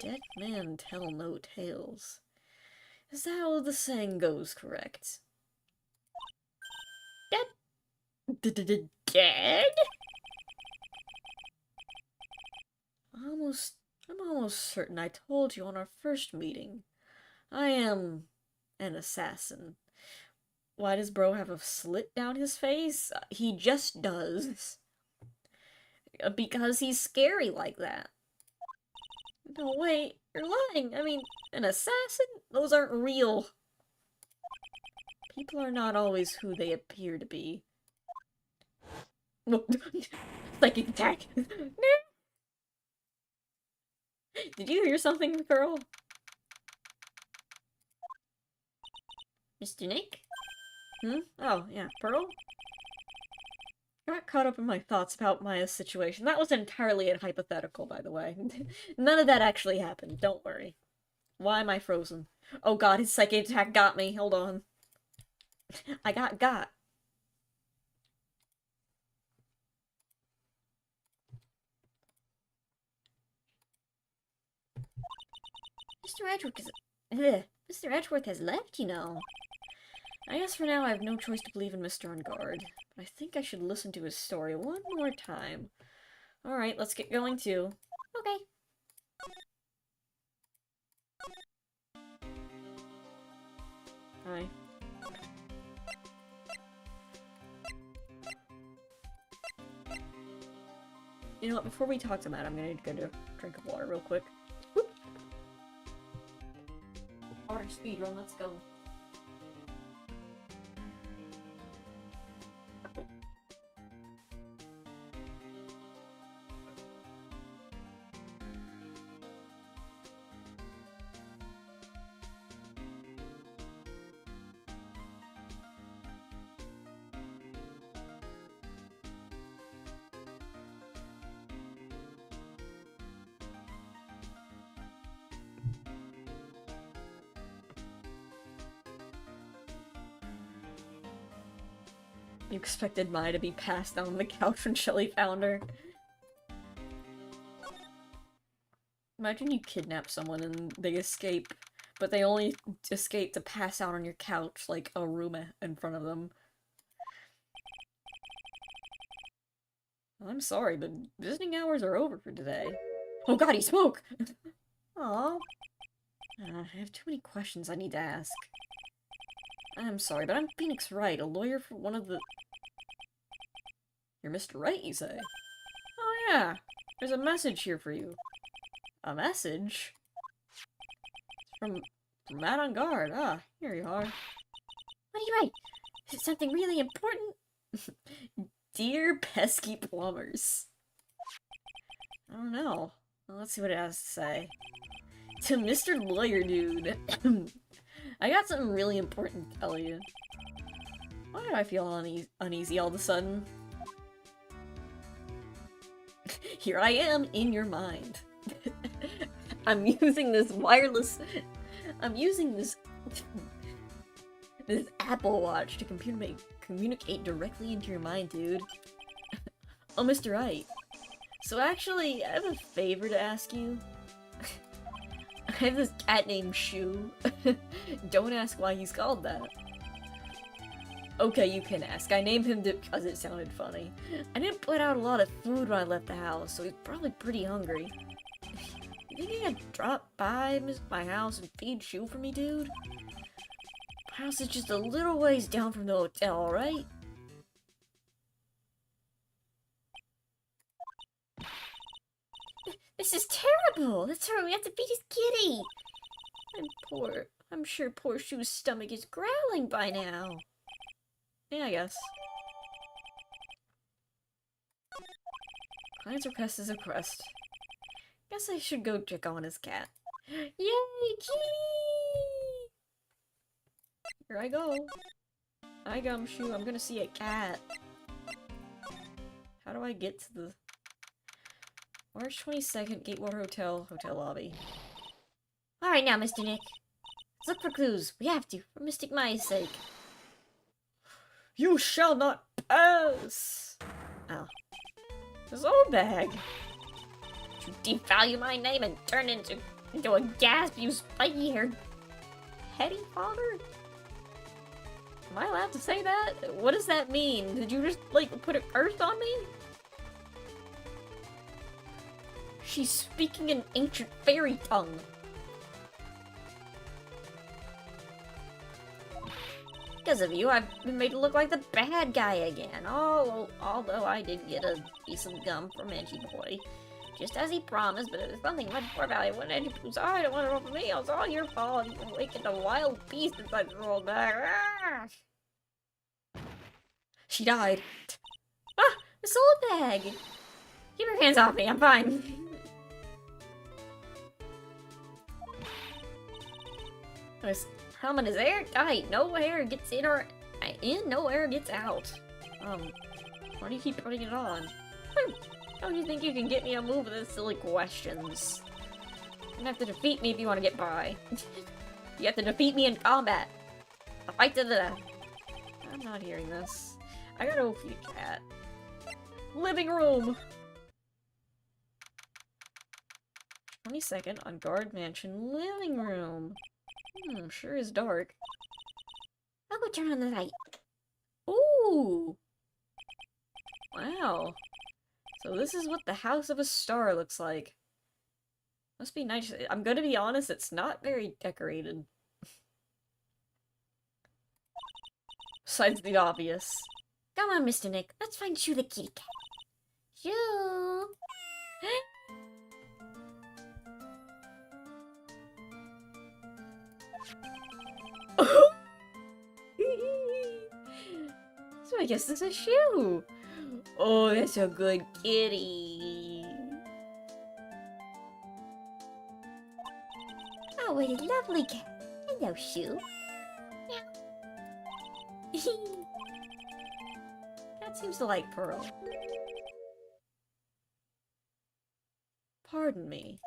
Dead men tell no tales. Is that how the saying goes, correct? Dead? Dead? I'm almost certain I told you on our first meeting. I am an assassin. Why does bro have a slit down his face? He just does. Because he's scary like that. No, wait, you're lying. I mean, an assassin? Those aren't real. People are not always who they appear to be. Psychic attack. Did you hear something, girl? Mr. Nick? Oh, yeah, Pearl? I got caught up in my thoughts about Maya's situation. That was entirely a hypothetical, by the way. None of that actually happened, don't worry. Why am I frozen? Oh god, his psychic attack got me. Hold on. I got. Mr. Edgeworth has left, you know. I guess for now I have no choice to believe in Mr. Ungard, but I think I should listen to his story one more time. Alright, let's get going too. Okay. Hi. You know what, before we talk to Matt, I'm gonna go to drink of water real quick. Whoop. Water speedrun, let's go. You expected Maya to be passed down on the couch when Shelly found her. Imagine you kidnap someone and they escape, but they only escape to pass out on your couch like a room in front of them. I'm sorry, but visiting hours are over for today. Oh god, he spoke! Aww. I have too many questions I need to ask. I'm sorry, but I'm Phoenix Wright, a lawyer for one of the... You're Mr. Wright, you say? Oh yeah, there's a message here for you. A message? From Matt on guard. Ah, here you are. What do you write? Is it something really important? Dear pesky plumbers. I don't know. Well, let's see what it has to say. To Mr. Lawyer Dude. I got something really important to tell you. Why do I feel uneasy all of a sudden? Here I am in your mind. I'm using this wireless... I'm using this Apple Watch to communicate directly into your mind, dude. Oh, Mr. Wright. So actually, I have a favor to ask you. I have this cat named Shu. Don't ask why he's called that. Okay, you can ask. I named him because it sounded funny. I didn't put out a lot of food when I left the house, so he's probably pretty hungry. You think you could drop by my house and feed Shu for me, dude? My house is just a little ways down from the hotel, alright? This is terrible! Let's hurry, we have to feed his kitty! I'm sure poor Shu's stomach is growling by now. Yeah, I guess. Client's request is a request. Guess I should go check on his cat. Yay, kitty! Here I go. Hi, Gumshoe. I'm gonna see a cat. How do I get to the... March 22nd, Gatewater Hotel, hotel lobby. Alright now, Mr. Nick. Let's look for clues. We have to, for Mystic Maya's sake. You shall not pass! Oh. His old bag. To devalue my name and turn into a gasp, you spiky-haired Petty father? Am I allowed to say that? What does that mean? Did you just, like, put a curse on me? She's speaking an ancient fairy tongue. Because of you, I've been made to look like the bad guy again. Oh, although I did get a piece of gum from Edgy Boy. Just as he promised, but it was something much more valuable. When Edgy was sorry, I don't want to roll for me. It was all your fault. You awakened a wild beast inside this old bag. Ah! She died. Ah! This old bag! Keep your hands off me, I'm fine. This helmet is airtight. No air gets in or no air gets out. Why do you keep putting it on? Don't you think you can get me a move with those silly questions? You're gonna have to defeat me if you want to get by. You have to defeat me in combat. A fight to the death. I'm not hearing this. I gotta go feed a cat. Living room! 22nd on Guard Mansion living room. Sure is dark. I'll go turn on the light. Ooh! Wow. So this is what the House of a Star looks like. Must be nice. I'm gonna be honest, it's not very decorated. Besides the obvious. Come on, Mr. Nick. Let's find Shoo the kitty cat. Shoo! So I guess this is Shoo. Oh, that's a good kitty. Oh, what a lovely cat. Hello, Shoo. Cat seems to like Pearl. Pardon me.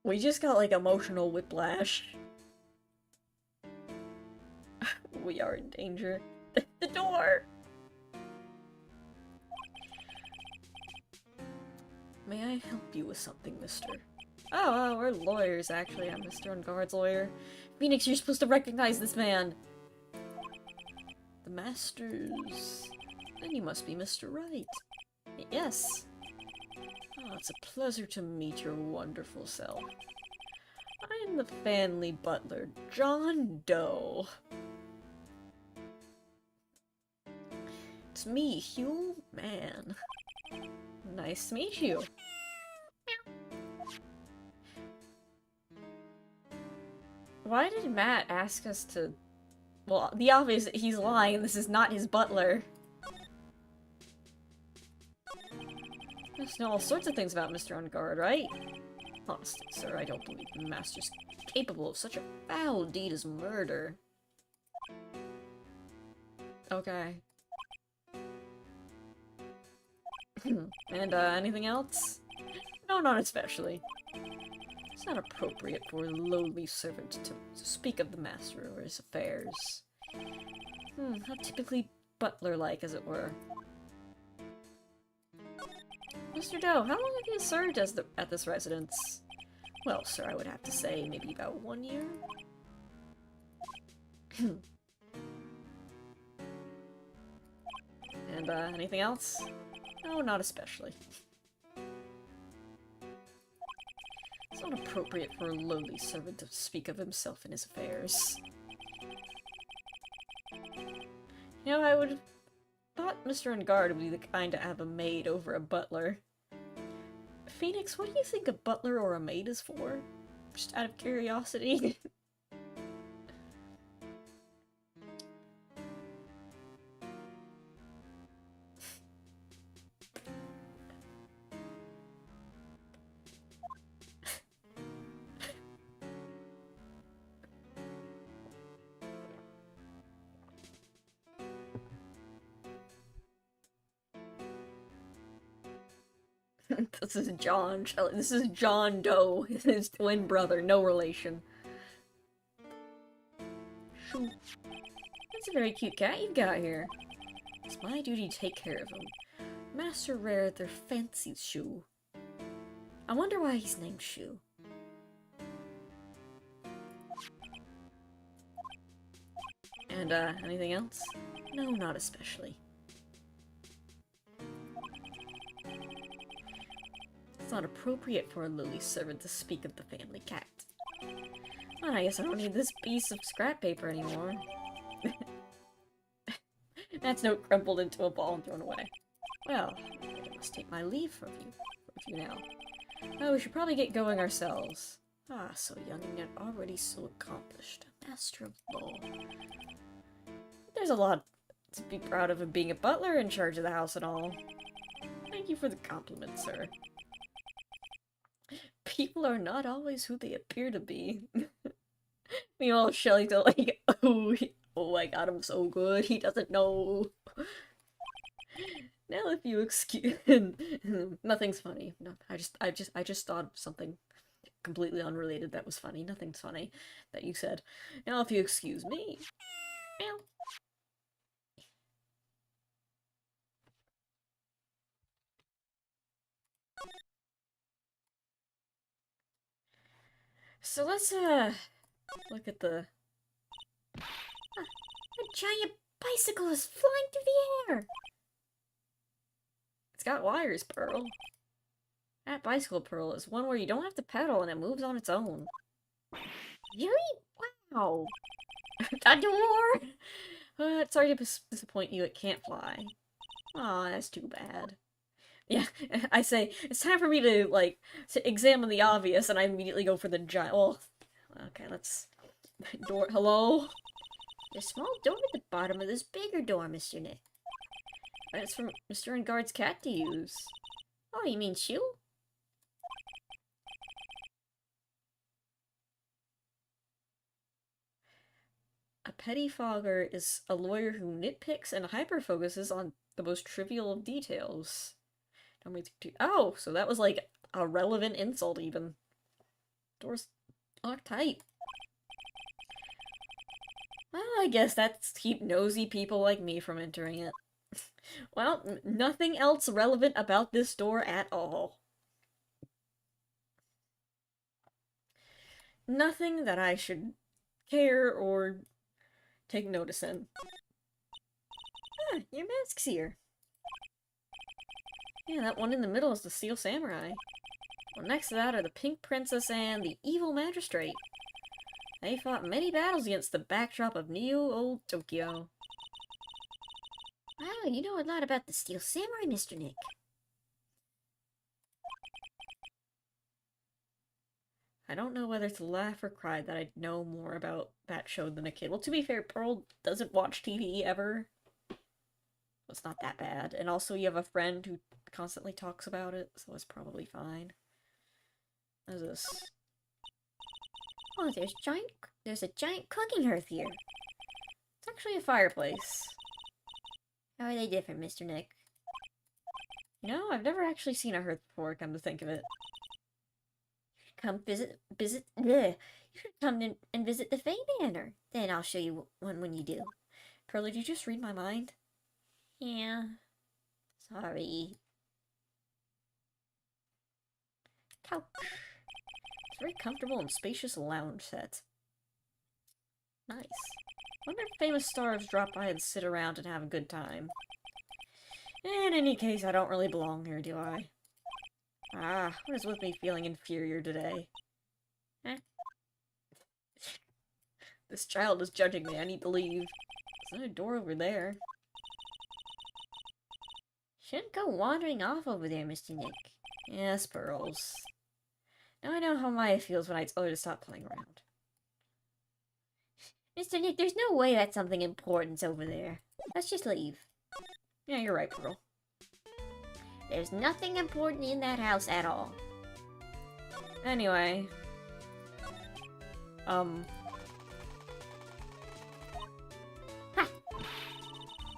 We just got, like, emotional whiplash. We are in danger. The door! May I help you with something, mister? Oh, we're lawyers, actually. I'm Mr. Unguard's lawyer. Phoenix, you're supposed to recognize this man! The Masters... Then you must be Mr. Wright. Yes. Oh, it's a pleasure to meet your wonderful self. I am the family butler, John Doe. It's me, Hugh Man. Nice to meet you. Why did Matt ask us to... Well, the obvious, he's lying, this is not his butler. I know all sorts of things about Mr. Unguard, right? Honestly, sir, I don't believe the Master's capable of such a foul deed as murder. Okay. And, anything else? No, not especially. It's not appropriate for a lowly servant to speak of the Master or his affairs. How typically butler-like, as it were. Mr. Doe, how long have you served at this residence? Well, sir, I would have to say maybe about 1 year? And, anything else? No, not especially. It's not appropriate for a lowly servant to speak of himself and his affairs. You know, I would have thought Mr. Unguard would be the kind to have a maid over a butler. Phoenix, what do you think a butler or a maid is for? Just out of curiosity. This is John Shelley. This is John Doe, his twin brother, no relation. Shoo. That's a very cute cat you've got here. It's my duty to take care of him. Master Rare, their fancy Shoe. I wonder why he's named Shoe. And, anything else? No, not especially. It's not appropriate for a lowly servant to speak of the family cat. Well, I guess I don't need this piece of scrap paper anymore. That's note crumpled into a ball and thrown away. Well, I must take my leave from you now. Oh, we should probably get going ourselves. Ah, so young and yet already so accomplished. A master of law. There's a lot to be proud of being a butler in charge of the house and all. Thank you for the compliment, sir. People are not always who they appear to be. Meanwhile, Shelly's like, oh, I got him so good, he doesn't know. Now, if you excuse, nothing's funny. No, I just thought of something completely unrelated that was funny. Nothing's funny that you said. Now, if you excuse me. Meow. So let's, look at the... A giant bicycle is flying through the air! It's got wires, Pearl. That bicycle, Pearl, is one where you don't have to pedal and it moves on its own. Really? Wow! Adore! Sorry to disappoint you, it can't fly. Aw, that's too bad. Yeah, I say, it's time for me to, like, to examine the obvious, and I immediately go for the giant. Well, okay, let's... Door. Hello? There's a small door at the bottom of this bigger door, Mr. Nick. That's for Mr. Engard's cat to use. Oh, you mean Shoe? A pettifogger is a lawyer who nitpicks and hyper-focuses on the most trivial of details. Oh, so that was like a relevant insult even. Doors locked tight. Well, I guess that's to keep nosy people like me from entering it. Well, nothing else relevant about this door at all. Nothing that I should care or take notice in. Ah, your mask's here. Yeah, that one in the middle is the Steel Samurai. Well, next to that are the Pink Princess and the Evil Magistrate. They fought many battles against the backdrop of Neo-Old Tokyo. Wow, you know a lot about the Steel Samurai, Mr. Nick. I don't know whether to laugh or cry that I know more about that show than a kid. Well, to be fair, Pearl doesn't watch TV ever. It's not that bad. And also you have a friend who constantly talks about it, so it's probably fine. What is this? Oh, there's a giant cooking hearth here. It's actually a fireplace. How are they different, Mr. Nick? You know, I've never actually seen a hearth before, come to think of it. Come visit, bleh. You should come in and visit the Fey Manor. Then I'll show you one when you do. Pearl, did you just read my mind? Yeah. Sorry. Couch. It's a very comfortable and spacious lounge set. Nice. Wonder if famous stars drop by and sit around and have a good time. In any case, I don't really belong here, do I? Ah, what is with me feeling inferior today? Eh? This child is judging me. I need to leave. There's another door over there. Shouldn't go wandering off over there, Mr. Nick. Yes, Pearls. Now I know how Maya feels when I tell her to stop playing around. Mr. Nick, there's no way that's something important's over there. Let's just leave. Yeah, you're right, Pearl. There's nothing important in that house at all. Anyway. Ha!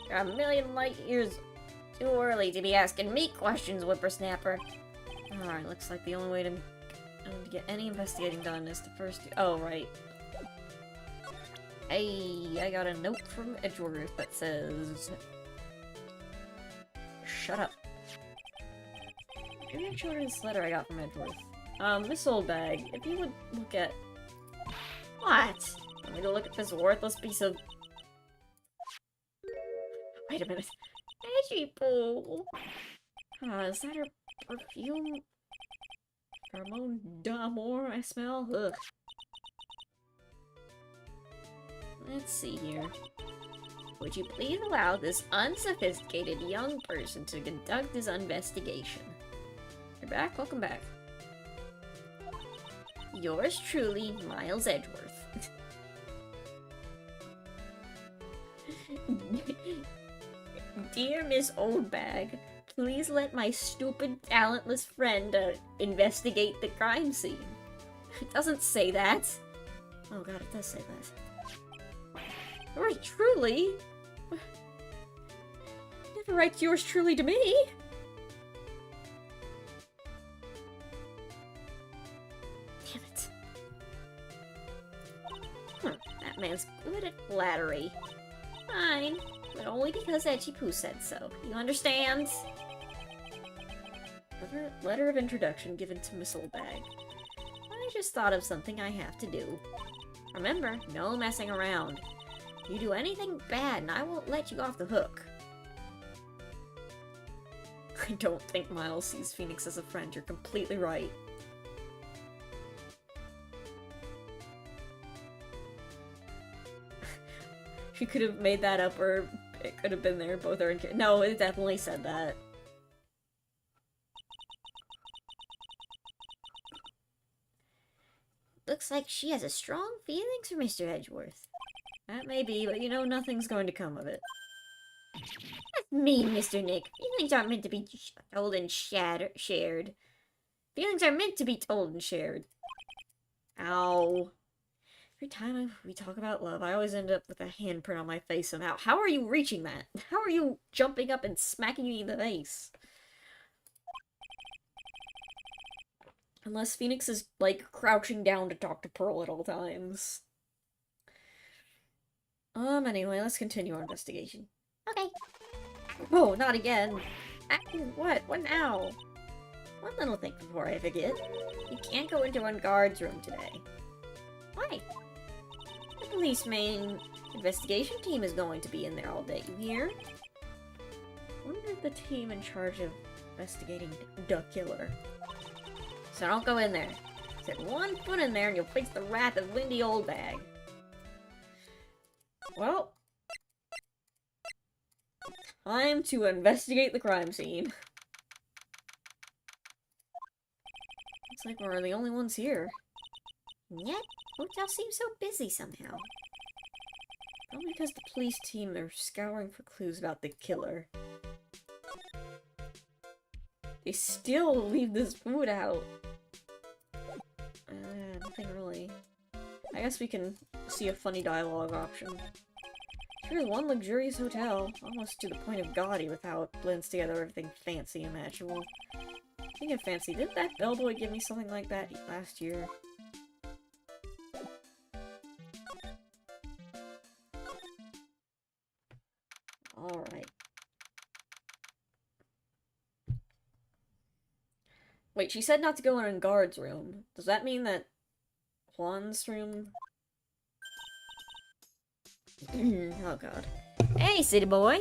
You're a million light years too early to be asking me questions, whippersnapper. Alright, looks like the only way to get any investigating done is to first do— oh, right. Hey, I got a note from Edgeworth that says... Shut up. Maybe I showed her this letter I got from Edgeworth. This old bag, if you would look at... What? Want me to look at this worthless piece of... Wait a minute. Edgy Poo! Is that her perfume? Pheromone d'amour I smell? Ugh. Let's see here. Would you please allow this unsophisticated young person to conduct this investigation? You're back? Welcome back. Yours truly, Miles Edgeworth. Dear Miss Oldbag, please let my stupid, talentless friend investigate the crime scene. It doesn't say that. Oh god, it does say that. Yours truly? Never write yours truly to me. Damn it. That man's good at flattery. Fine, but only because Etchy Poo said so. You understand? Letter of introduction given to Miss Oldbag. I just thought of something I have to do. Remember, no messing around. You do anything bad and I won't let you off the hook. I don't think Miles sees Phoenix as a friend. You're completely right. She could have made that up, or it could have been there. Both are in. No, it definitely said that. Looks like she has a strong feelings for Mr. Edgeworth. That may be, but you know nothing's going to come of it. That's mean, Mr. Nick. Feelings aren't meant to be told and shared. Feelings are meant to be told and shared. Ow. Every time we talk about love, I always end up with a handprint on my face somehow. How are you reaching that? How are you jumping up and smacking me in the face? Unless Phoenix is, like, crouching down to talk to Pearl at all times. Anyway, let's continue our investigation. Okay. Oh, not again. What? What now? One little thing before I forget. You can't go into one guard's room today. Why? The police main investigation team is going to be in there all day, you hear? Wonder if the team in charge of investigating the killer. So don't go in there. Set one foot in there and you'll face the wrath of Windy Oldbag. Well, time to investigate the crime scene. Looks like we're the only ones here. Yet, hotel seems so busy somehow. Probably because the police team are scouring for clues about the killer. They still leave this food out. Nothing really. I guess we can see a funny dialogue option. Here's one luxurious hotel, almost to the point of gaudy with how it blends together everything fancy imaginable. Speaking of fancy, didn't that bellboy give me something like that last year? Alright. Wait, she said not to go in a guard's room. Does that mean that Juan's room? Oh god. Hey, city boy!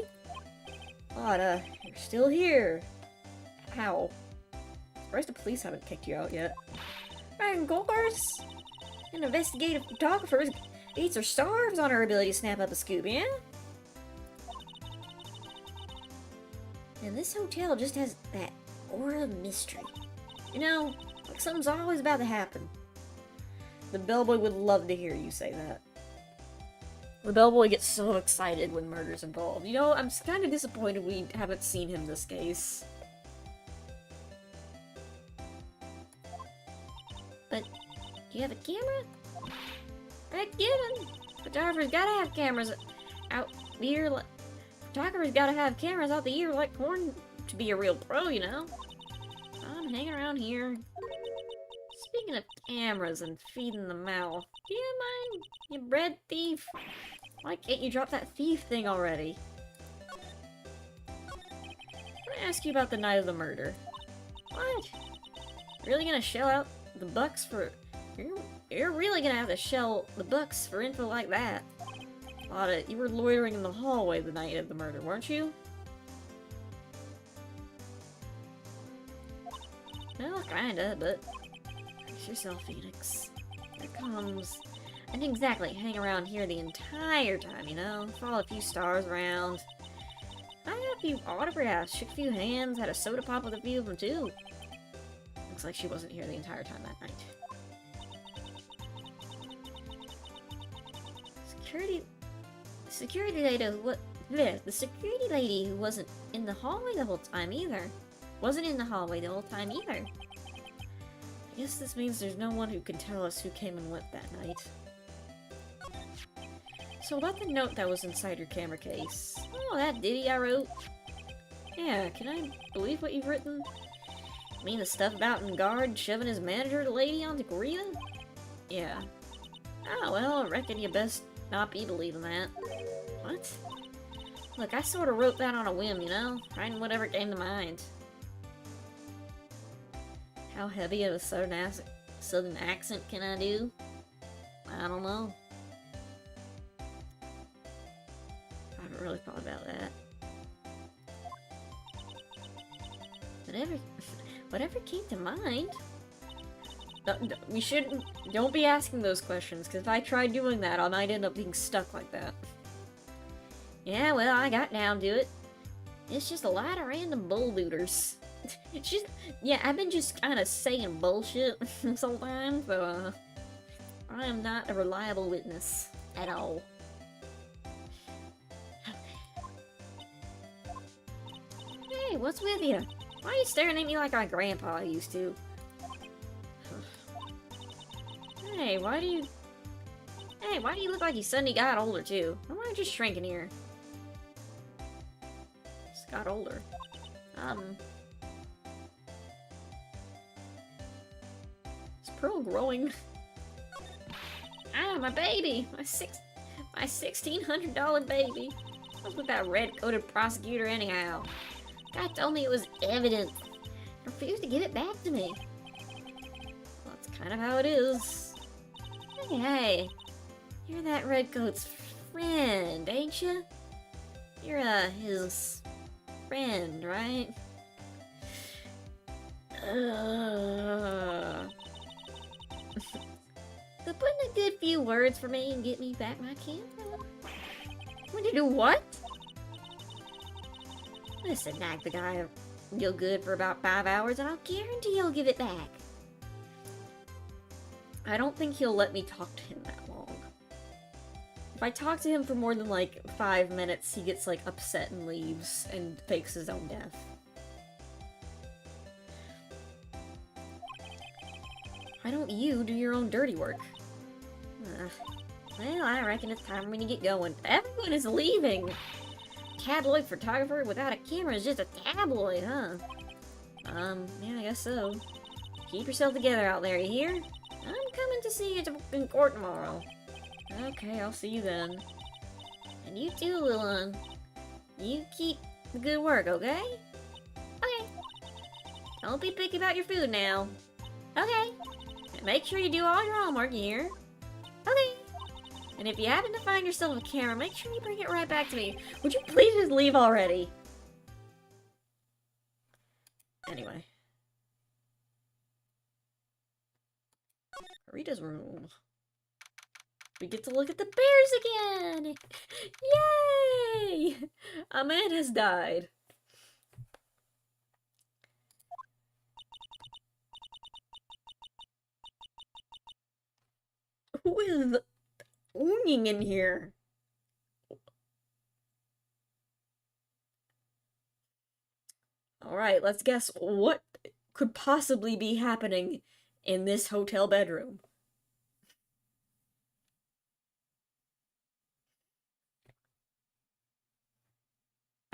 Odd, you're still here. How? Surprised the police haven't kicked you out yet. And of course, an investigative photographer eats or starves on her ability to snap up a scoop, yeah? And this hotel just has that aura of mystery. You know, like something's always about to happen. The bellboy would love to hear you say that. The bellboy gets so excited when murder's involved. You know, I'm kind of disappointed we haven't seen him this case. But, do you have a camera? Right, given. Photographers gotta have cameras out the ear. Photographers gotta have cameras out the ear like porn to be a real pro, you know? hanging around here. Speaking of cameras and feeding the mouth, do you mind, you bread thief? Why can't you drop that thief thing already? I'm gonna ask you about the night of the murder. What? Really gonna shell out the bucks for... You're really gonna have to shell the bucks for info like that. You were loitering in the hallway the night of the murder, weren't you? Well, kinda, but... Brace yourself, Phoenix. Here it comes. I didn't exactly hang around here the entire time, you know? Follow a few stars around. I got a few autographs, shook a few hands, had a soda pop with a few of them too. Looks like she wasn't here the entire time that night. Security lady who the security lady who wasn't in the hallway the whole time either. Wasn't in the hallway the whole time either. I guess this means there's no one who can tell us who came and went that night. So about the note that was inside your camera case. Oh, that ditty I wrote. Yeah, can I believe what you've written? You mean the stuff about Ngard shoving his manager lady onto Greta? Yeah. Oh, well, I reckon you best not be believing that. What? Look, I sort of wrote that on a whim, you know? Writing whatever came to mind. How heavy of a southern accent can I do? I don't know. I haven't really thought about that. Whatever came to mind? We shouldn't... Don't be asking those questions, because if I try doing that, I might end up being stuck like that. Yeah, well, I got down to it. It's just a lot of random bull looters. It's just... Yeah, I've been just kind of saying bullshit this whole time, so, I am not a reliable witness at all. Hey, what's with you? Why are you staring at me like my grandpa used to? Hey, why do you look like you suddenly got older too? Or why are you just shrinking here? Just got older. Is Pearl growing? Ah, my baby! My $1,600 baby! What's with that red-coated prosecutor anyhow? God told me it was evidence. He refused to give it back to me. Well, that's kind of how it is. Hey, you're that redcoat's friend, ain't you? You're, his friend, right? So put in a good few words for me and get me back my camera. Want to do what? Listen, nag the guy real good for about 5 hours and I'll guarantee he'll give it back. I don't think he'll let me talk to him that long. If I talk to him for more than like 5 minutes, he gets like upset and leaves and fakes his own death. Why don't you do your own dirty work? Well, I reckon it's time for me to get going. Everyone is leaving! Tabloid photographer without a camera is just a tabloid, huh? Yeah, I guess so. Keep yourself together out there, you hear? I'm coming to see you in court tomorrow. Okay, I'll see you then. And you too, little one. You keep the good work, okay? Okay. Don't be picky about your food now. Okay. And make sure you do all your homework, you hear? Okay. And if you happen to find yourself a camera, make sure you bring it right back to me. Would you please just leave already? Anyway. Rita's room. We get to look at the bears again! Yay! A man has died. Who is owning in here? Alright, let's guess what could possibly be happening in this hotel bedroom.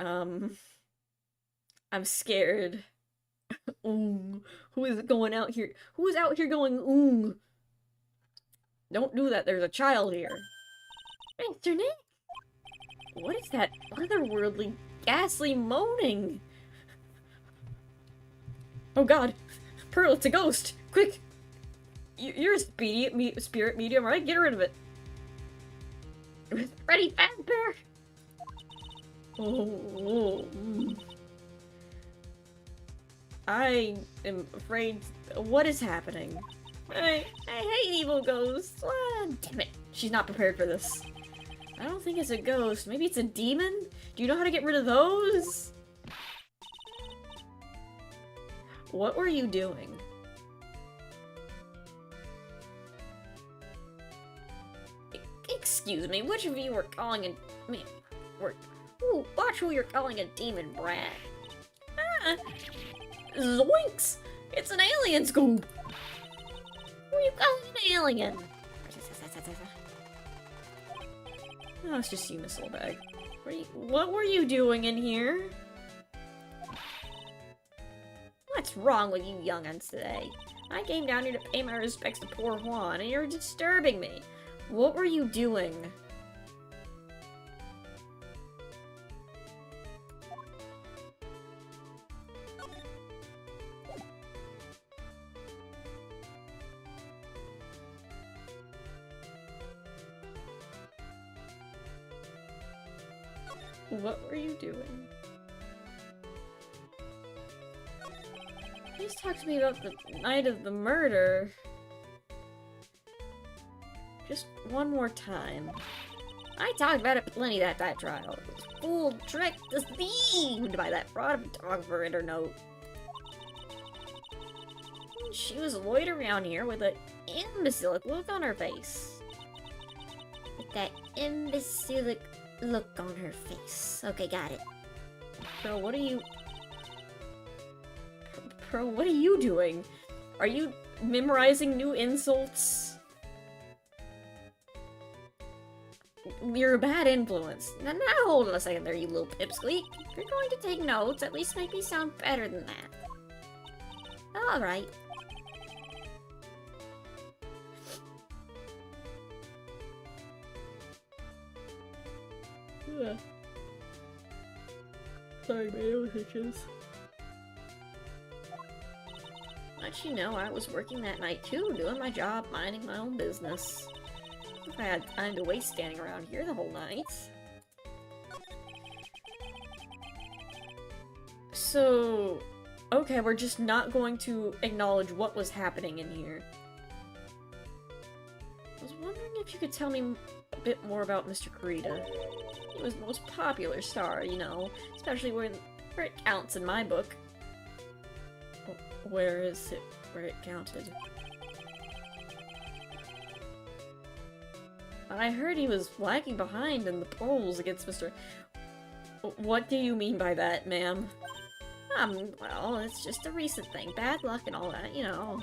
I'm scared. Who is going out here? Who is out here going? Don't do that. There's a child here. Mr. Nick! What is that otherworldly, ghastly moaning? Oh god! Pearl, it's a ghost! Quick! You're a spirit medium, right? Get rid of it! Freddy Fazbear! Oh. I am afraid... What is happening? I hate evil ghosts! Ah, damn it. She's not prepared for this. I don't think it's a ghost. Maybe it's a demon? Do you know how to get rid of those? What were you doing? Excuse me, which of you were calling a... Ooh, watch who you're calling a demon brat. Ah! Zoinks! It's an alien scoop! Who are you calling an alien? Oh, it's just you, Miss Soulbag. What were you doing in here? What's wrong with you young'uns today? I came down here to pay my respects to poor Juan, and you're disturbing me. What were you doing? What were you doing? Please talk to me about the night of the murder. Just one more time. I talked about it plenty that trial. It was fooled, tricked, deceived by that fraud photographer in her note. She was loitering around here with an imbecilic look on her face. With that imbecilic look on her face. Okay, got it. Bro, what are you... Bro, what are you doing? Are you memorizing new insults? You're a bad influence. Now hold on a second there, you little pipsqueak. If you're going to take notes, at least make me sound better than that. Alright. Sorry, my nose itches. Let you know, I was working that night too, doing my job, minding my own business. If I had time to waste standing around here the whole night. So... Okay, we're just not going to acknowledge what was happening in here. I was wondering if you could tell me a bit more about Mr. Kurita. He was the most popular star, you know, especially where it counts in my book. Where is it? Where it counted? I heard he was lagging behind in the polls against Mr. What do you mean by that, ma'am? Well, it's just a recent thing. Bad luck and all that, you know.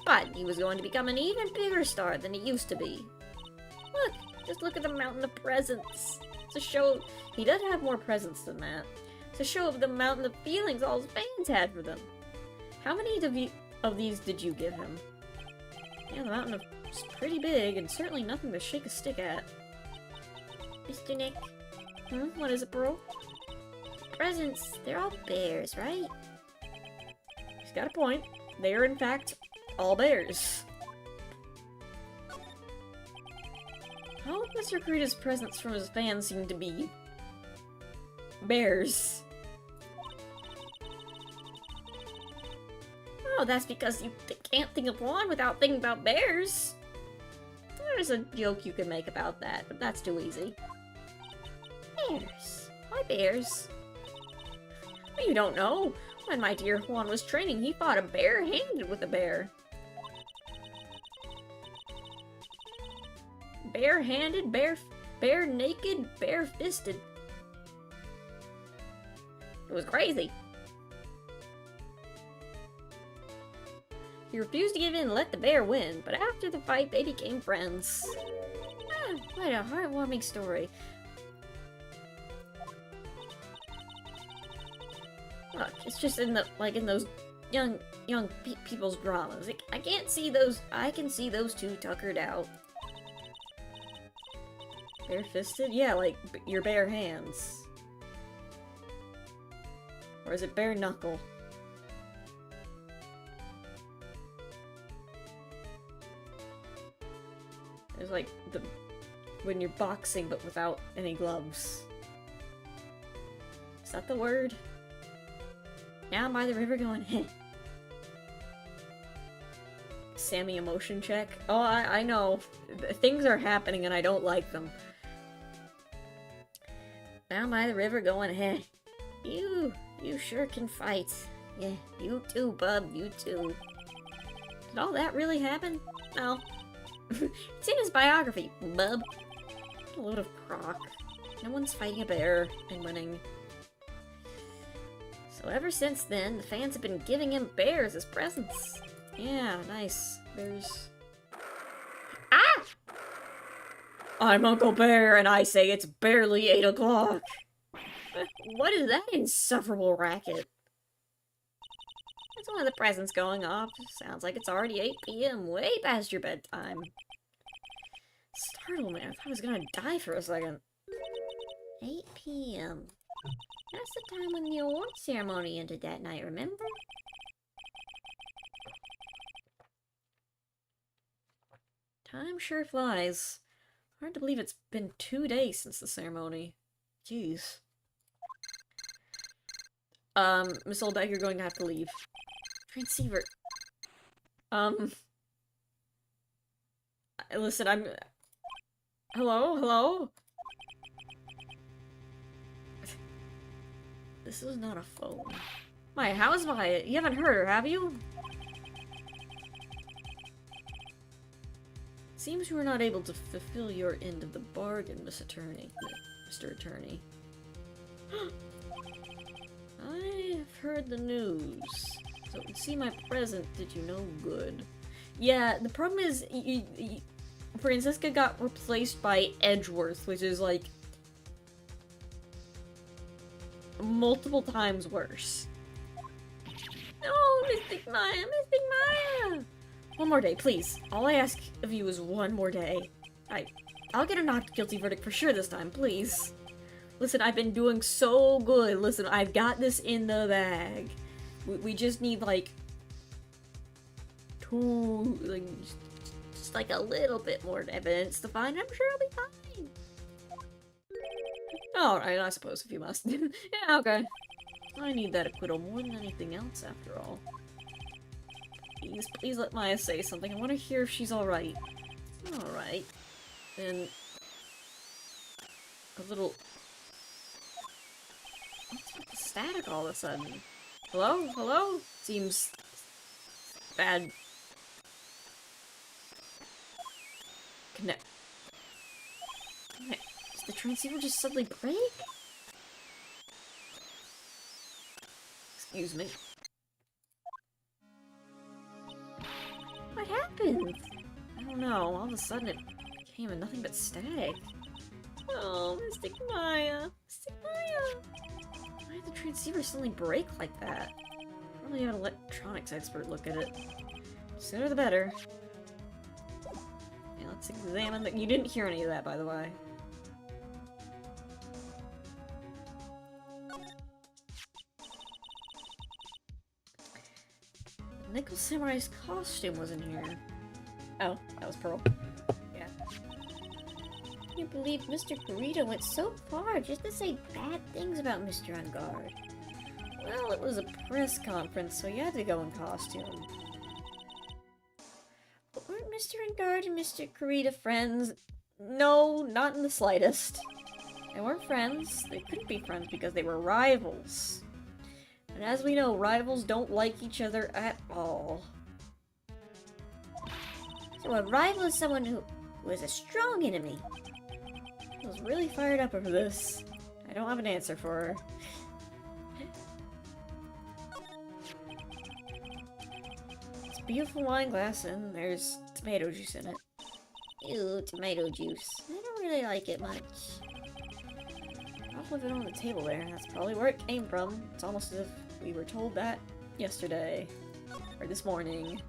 But he was going to become an even bigger star than he used to be. Look, just look at the mountain of presents. It's a show... He does have more presents than that. It's a show of the mountain of feelings all his fans had for them. How many of these did you give him? Yeah, the mountain is pretty big, and certainly nothing to shake a stick at. Mr. Nick? What is it, Pearl? Presents, they're all bears, right? He's got a point. They are, in fact, all bears. All of Mr. Kurita's presents from his fans seem to be... bears. Oh, that's because you can't think of one without thinking about bears. There's a joke you can make about that, but that's too easy. Bears? Why bears? Well, you don't know. When my dear Juan was training, he fought a bare-handed with a bear. Bare-handed, bare-naked, bare-fisted. It was crazy. He refused to give in and let the bear win, but after the fight, they became friends. Ah, what a heartwarming story. Look, it's just in the, in those people's dramas. I can't see those. I can see those two tuckered out. Bare-fisted? Yeah, like your bare hands. Or is it bare knuckle? There's like the when you're boxing but without any gloves. Is that the word? Now I'm by the river going, heh. Sammy emotion check? Oh, I know. Things are happening and I don't like them. Now I'm by the river going, heh. You sure can fight. Yeah, you too, bub, you too. Did all that really happen? No. It's in his biography, bub. A load of crock. No one's fighting a bear and winning. So ever since then, the fans have been giving him bears as presents. Yeah, nice. Bears. Ah! I'm Uncle Bear, and I say it's barely 8 o'clock. What is that insufferable racket? It's one of the presents going off. Sounds like it's already 8 p.m., way past your bedtime. Startled me. I thought I was gonna die for a second. 8 p.m. That's the time when the award ceremony ended that night, remember? Time sure flies. Hard to believe it's been 2 days since the ceremony. Jeez. Miss Oldbeck, you're going to have to leave. Transceiver. Listen, I'm... Hello? Hello? This is not a phone. My, how's my... You haven't heard her, have you? Seems you were not able to fulfill your end of the bargain, Miss Attorney. Mr. Attorney. I've heard the news. So it would seem my present did you no good. Yeah, the problem is, Francisca got replaced by Edgeworth, which is like multiple times worse. No, Mystic Maya, Mystic Maya! One more day, please. All I ask of you is one more day. I'll get a not guilty verdict for sure this time, please. Listen, I've been doing so good. Listen, I've got this in the bag. We just need, like, just like a little bit more evidence to find. I'm sure I'll be fine. Alright, I suppose if you must. Yeah, okay. I need that acquittal more than anything else, after all. Please let Maya say something. I want to hear if she's alright. Alright. Then... a little... What's with the static all of a sudden? Hello? Hello? Seems... bad. Connect. Does the transceiver just suddenly break? Excuse me. What happened? I don't know. All of a sudden it became nothing but static. Oh, Mystic Maya. Mystic Maya. Why did the transceiver suddenly break like that? Probably have an electronics expert look at it. Sooner the better. Yeah, let's examine the— You didn't hear any of that, by the way. Nickel Samurai's costume was in here. Oh, that was Pearl. Yeah. I can't believe Mr. Kurita went so far just to say bad things about Mr. Ungard. Well, it was a press conference, so you had to go in costume. But weren't Mr. Ungard and Mr. Kurita friends? No, not in the slightest. They weren't friends. They couldn't be friends because they were rivals. And as we know, rivals don't like each other at all. So a rival is someone who is a strong enemy. I was really fired up over this. I don't have an answer for her. It's a beautiful wine glass and there's tomato juice in it. Ew, tomato juice. I don't really like it much. I'll flip it on the table there. That's probably where it came from. It's almost as if we were told that yesterday. Or this morning.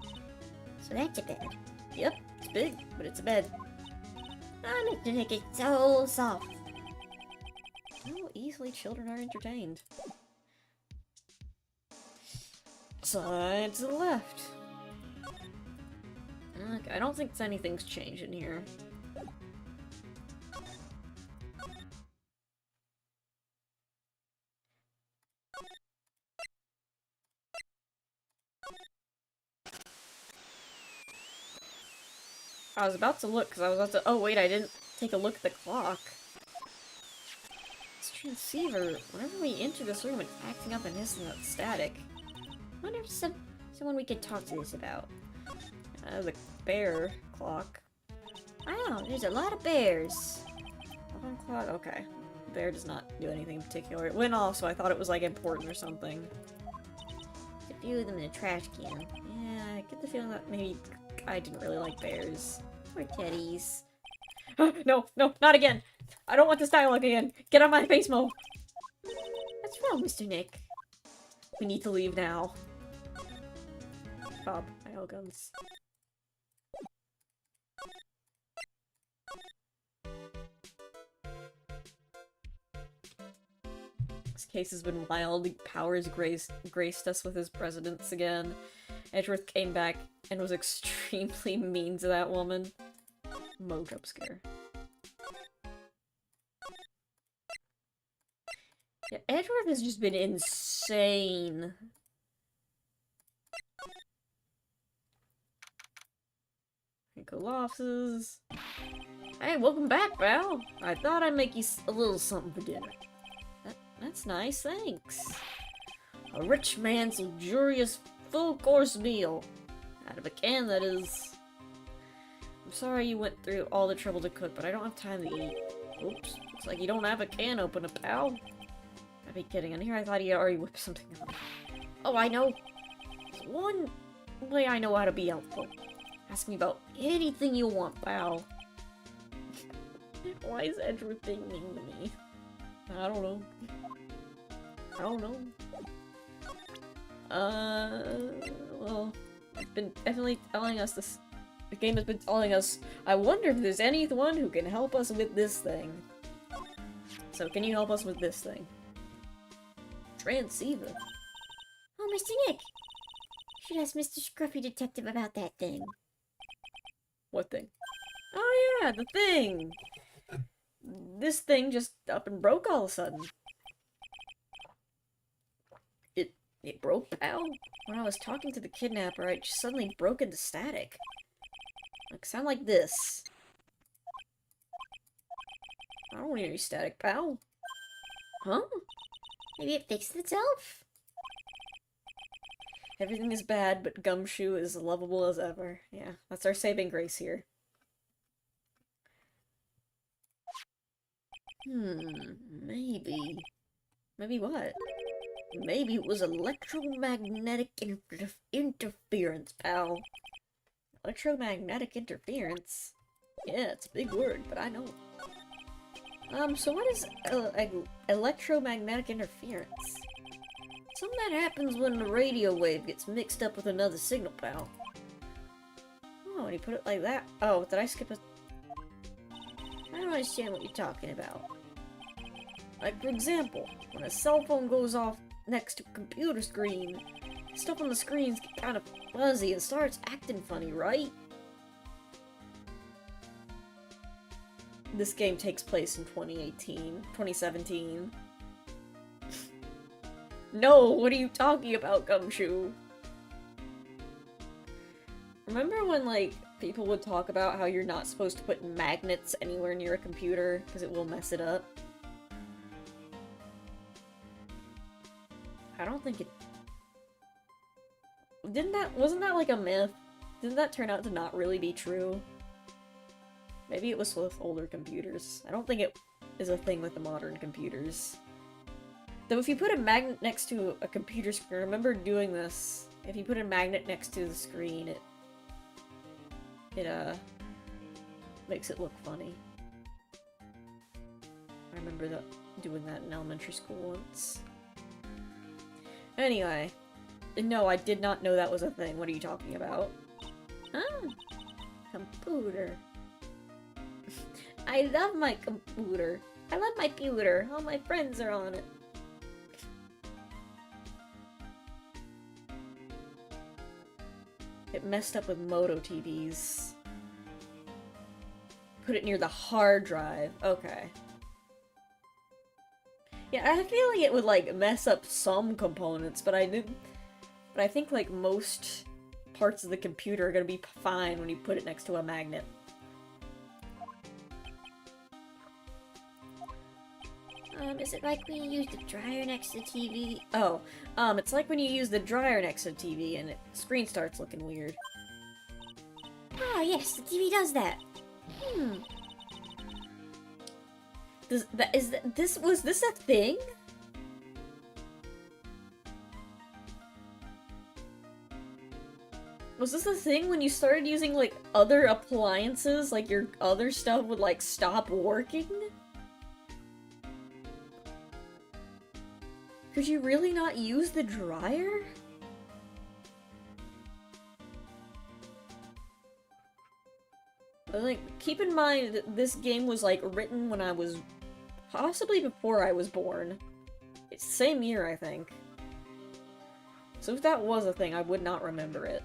So that's a bed. Yep, it's big, but it's a bed. Oh, Mr. Nick, it's so soft. How easily children are entertained. Side to the left. Okay, I don't think anything's changed in here. I was about to look, because I was about to- oh wait, I didn't take a look at the clock. This transceiver, whenever we enter this room, it's acting up and hissing at static. I wonder if someone we could talk to this about. The bear clock. Wow, there's a lot of bears. Alarm clock, okay. Bear does not do anything in particular. It went off, so I thought it was like important or something. There's a few of them in a trash can. Yeah, I get the feeling that maybe I didn't really like bears. Or teddies. No, no, not again! I don't want this dialogue again! Get on my face, Mo! What's wrong, Mr. Nick? We need to leave now. Bob, IL guns. This case has been wild. Powers graced us with his presence again. Edgeworth came back and was extremely mean to that woman. Mo jump scare. Yeah, Edgeworth has just been insane. Colossus. Hey, welcome back, pal. I thought I'd make you a little something for dinner. That's nice, thanks. A rich man's luxurious full-course meal. Out of a can, that is. I'm sorry you went through all the trouble to cook, but I don't have time to eat. Oops. Looks like you don't have a can opener, pal. I'd be kidding. In here I thought he already whipped something up. Oh, I know. There's one way I know how to be helpful. Ask me about anything you want, pal. Why is Edgeworth being mean to me? I don't know. I don't know. Well, it's been definitely telling us this. The game has been telling us, I wonder if there's anyone who can help us with this thing. So, can you help us with this thing? Transceiver. Oh, Mr. Nick! You should ask Mr. Scruffy Detective about that thing. What thing? Oh yeah, the thing! This thing just up and broke all of a sudden. It broke, pal? When I was talking to the kidnapper, I just suddenly broke into static. Like, sound like this. I don't want any static, pal. Huh? Maybe it fixed itself? Everything is bad, but Gumshoe is lovable as ever. Yeah, that's our saving grace here. Maybe. Maybe what? Maybe it was electromagnetic interference, pal. Electromagnetic interference? Yeah, it's a big word, but I know. So what is electromagnetic interference? Something that happens when a radio wave gets mixed up with another signal, pal. Oh, and you put it like that. Oh, did I skip a... I don't understand what you're talking about. Like, for example, when a cell phone goes off next to a computer screen, stuff on the screens get kind of fuzzy and starts acting funny, right? This game takes place in 2017. No, what are you talking about, Gumshoe? Remember when, like, people would talk about how you're not supposed to put magnets anywhere near a computer because it will mess it up? I don't think it... Wasn't that like a myth? Didn't that turn out to not really be true? Maybe it was with older computers. I don't think it is a thing with the modern computers. Though if you put a magnet next to a computer screen, I remember doing this. If you put a magnet next to the screen, it makes it look funny. I remember doing that in elementary school once. Anyway, No, I did not know that was a thing. What are you talking about? Huh? Computer. I love my computer. I love my pewter. All my friends are on it. It messed up with Moto TVs. Put it near the hard drive. Okay. Yeah, I feel like it would, like, mess up some components, but I think, like, most parts of the computer are gonna be fine when you put it next to a magnet. Is it like when you use the dryer next to the TV? Oh, it's like when you use the dryer next to the TV and the screen starts looking weird. Oh, yes, the TV does that. Was this a thing? Was this a thing when you started using, like, other appliances? Like, your other stuff would, like, stop working? Could you really not use the dryer? Like, keep in mind that this game was, like, written when I was... possibly before I was born. It's the same year, I think. So if that was a thing, I would not remember it.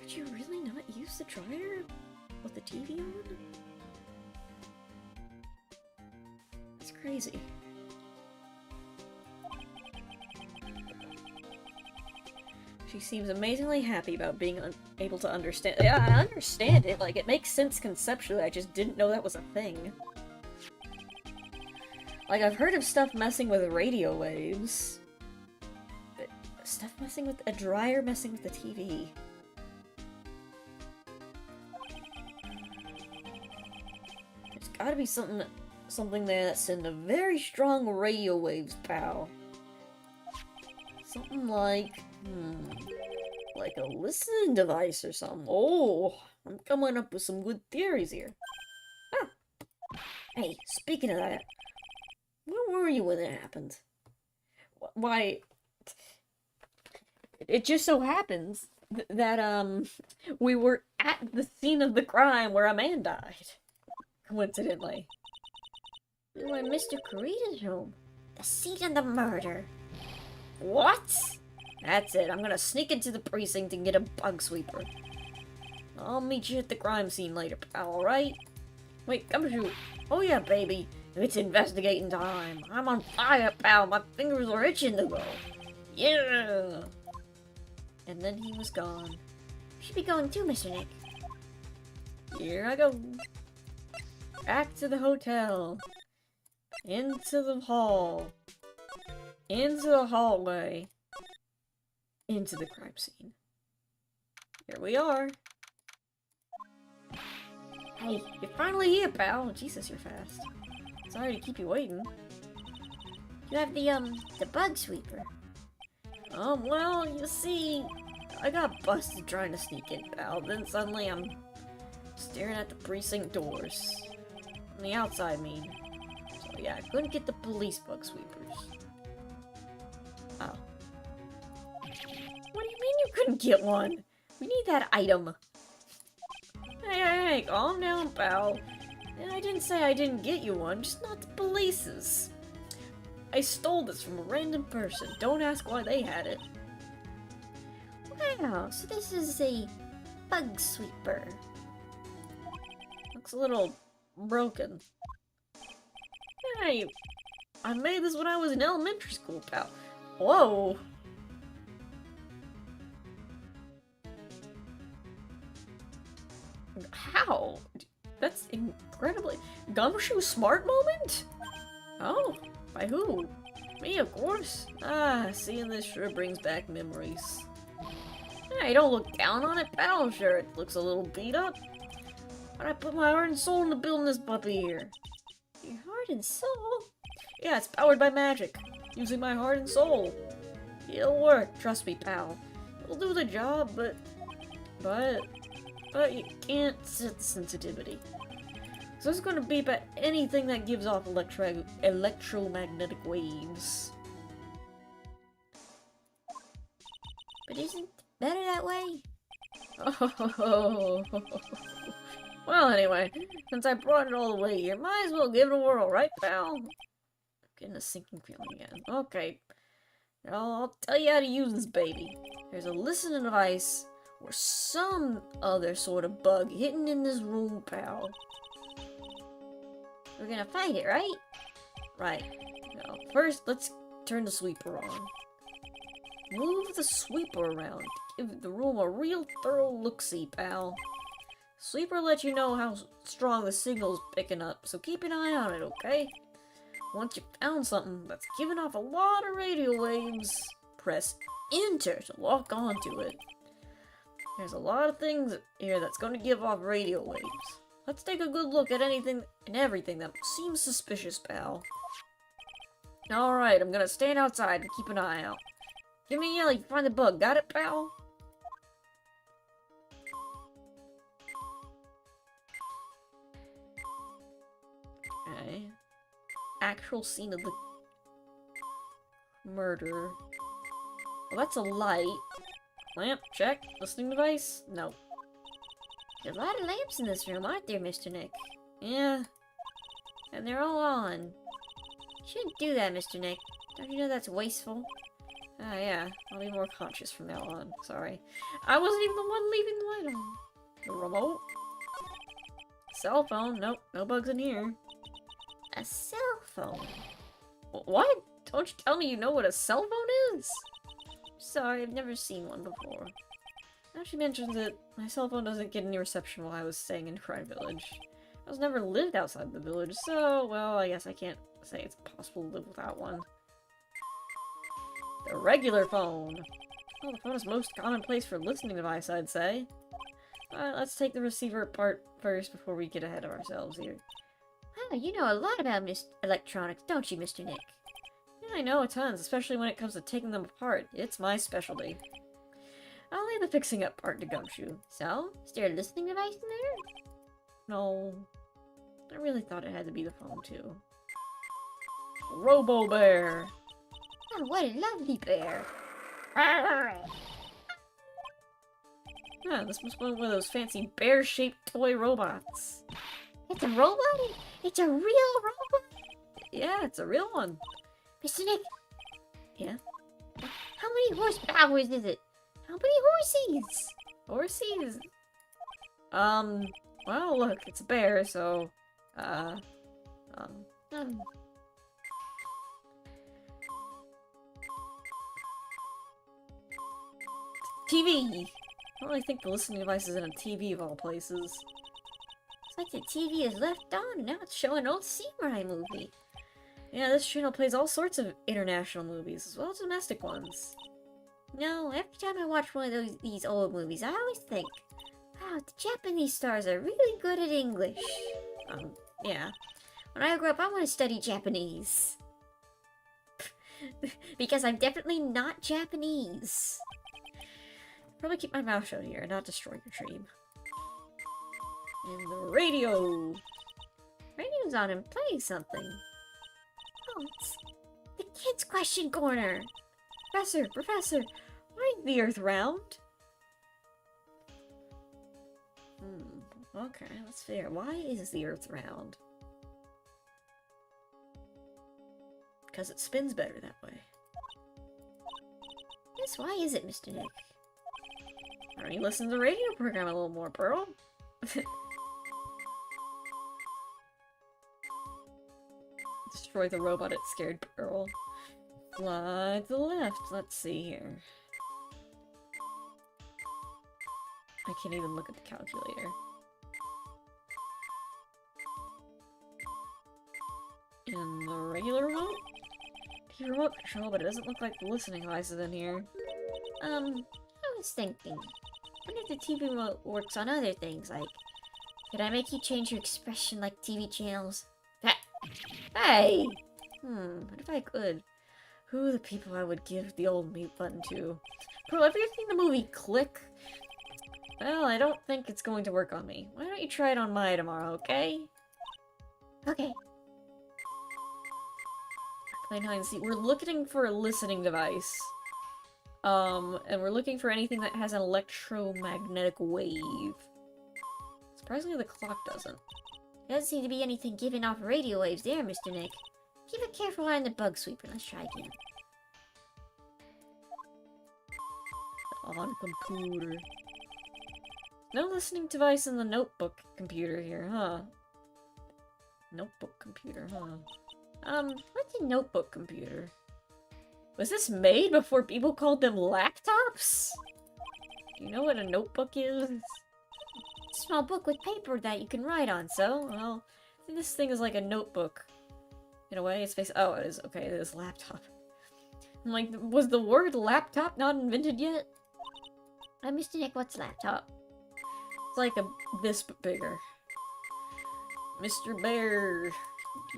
Could you really not use the dryer with the TV on? That's crazy. She seems amazingly happy about being able to understand. Yeah, I understand it. Like, it makes sense conceptually. I just didn't know that was a thing. Like, I've heard of stuff messing with radio waves. But stuff messing with a dryer messing with the TV. There's gotta be something there that sends a very strong radio waves, pal. Something like... like a listening device or something. Oh, I'm coming up with some good theories here. Ah. Hey, speaking of that, where were you when it happened? Why, it just so happens that, we were at the scene of the crime where a man died. Coincidentally. We were in Mr. Kurita's room. The scene of the murder. What? That's it. I'm gonna sneak into the precinct and get a bug sweeper. I'll meet you at the crime scene later, pal, alright? Wait, come shoot. Oh yeah, baby. It's investigating time. I'm on fire, pal. My fingers are itching to go. Yeah! And then he was gone. You should be going too, Mr. Nick. Here I go. Back to the hotel. Into the hall. Into the hallway. Into the crime scene. Here we are. Hey, you're finally here, pal. Jesus, you're fast. Sorry to keep you waiting. You have the bug sweeper. Well, you see, I got busted trying to sneak in, pal. Then suddenly I'm staring at the precinct doors. On the outside, I mean. So yeah, I couldn't get the police bug sweepers. Oh. What do you mean you couldn't get one? We need that item. Hey, calm down, pal. I didn't say I didn't get you one, just not the police's. I stole this from a random person. Don't ask why they had it. Wow, so this is a bug sweeper. Looks a little broken. Hey, I made this when I was in elementary school, pal. Whoa. How? That's incredibly... Gumshoe smart moment? Oh, by who? Me, of course. Ah, seeing this sure brings back memories. Hey, don't look down on it, pal. Sure, it looks a little beat up. But I put my heart and soul into building this puppy here. Your heart and soul? Yeah, it's powered by magic. Using my heart and soul. It'll work, trust me, pal. It'll do the job, but you can't set the sensitivity. So it's gonna beep at anything that gives off electromagnetic waves. But isn't it better that way? Oh. Well, anyway, since I brought it all the way here, might as well give it a whirl, right, pal? Getting a sinking feeling again. Okay. Now, I'll tell you how to use this baby. There's a listening device or some other sort of bug hidden in this room, pal. We're gonna find it, right? Right. Now, first, let's turn the sweeper on. Move the sweeper around. Give the room a real thorough look-see, pal. Sweeper lets you know how strong the signal's picking up, so keep an eye on it, okay? Once you've found something that's giving off a lot of radio waves, press Enter to lock onto it. There's a lot of things here that's going to give off radio waves. Let's take a good look at anything and everything that seems suspicious, pal. Alright, I'm gonna stand outside and keep an eye out. Give me a yell if you find the bug. Got it, pal? Okay. Actual scene of the murder. Well, that's a light. Lamp, check. Listening device? No. There's a lot of lamps in this room, aren't there, Mr. Nick? Yeah. And they're all on. Shouldn't do that, Mr. Nick. Don't you know that's wasteful? Ah, yeah. I'll be more conscious from now on. Sorry. I wasn't even the one leaving the light on. The remote? Cell phone? Nope. No bugs in here. A cell phone? What? Don't you tell me you know what a cell phone is? Sorry, I've never seen one before. Now she mentions it, my cell phone doesn't get any reception while I was staying in Cry Village. I was never lived outside the village, so, well, I guess I can't say it's possible to live without one. The regular phone! Well, the phone is most commonplace for listening device, I'd say. Alright, let's take the receiver apart first before we get ahead of ourselves here. Oh, you know a lot about electronics, don't you, Mr. Nick? Yeah, I know tons, especially when it comes to taking them apart. It's my specialty. I'll leave the fixing up part to Gumshoe. So, is there a listening device in there? No. I really thought it had to be the phone, too. Robo Bear! Oh, what a lovely bear! Yeah, this must be one of those fancy bear-shaped toy robots. It's a robot? It's a real robot? Yeah, it's a real one. Mr. Nick? Yeah? How many horsepower is it? How many horses? Horses? Well, look, it's a bear, so, TV! I don't really think the listening device is in a TV of all places. It's like the TV is left on and now it's showing an old Samurai movie. Yeah, this channel plays all sorts of international movies, as well as domestic ones. No, every time I watch one of these old movies, I always think, wow, the Japanese stars are really good at English. Yeah. When I grow up, I want to study Japanese. Because I'm definitely not Japanese. Probably keep my mouth shut here and not destroy your dream. And the radio! Radio's on and playing something. Oh, it's the Kids Question Corner! Professor, why is the Earth round? Okay, let's figure out. Why is the Earth round? Because it spins better that way. Yes, why is it, Mr. Nick? Why don't you listen to the radio program a little more, Pearl? Destroy the robot, it scared Pearl. Fly to the left. Let's see here. I can't even look at the calculator. In the regular remote? The remote control, but it doesn't look like the listening device is in here. I was thinking. I wonder if the TV remote works on other things, like... Could I make you change your expression like TV channels? Hey! What if I could? Who are the people I would give the old mute button to? Pearl, have you seen the movie Click? Well, I don't think it's going to work on me. Why don't you try it on Maya tomorrow, okay? Okay. Playing hide and seek. We're looking for a listening device. And we're looking for anything that has an electromagnetic wave. Surprisingly, the clock doesn't. Doesn't seem to be anything giving off radio waves there, Mr. Nick. Keep a careful eye on the bug sweeper. Let's try again. On computer. No listening device in the notebook computer here, huh? Notebook computer, huh? What's a notebook computer? Was this made before people called them laptops? Do you know what a notebook is? Small book with paper that you can write on, so... Well, I think this thing is like a notebook. In a way, it's based- oh, it is. Okay, it is laptop. I'm like, was the word laptop not invented yet? Mr. Nick, what's laptop? It's like this but bigger. Mr. Bear,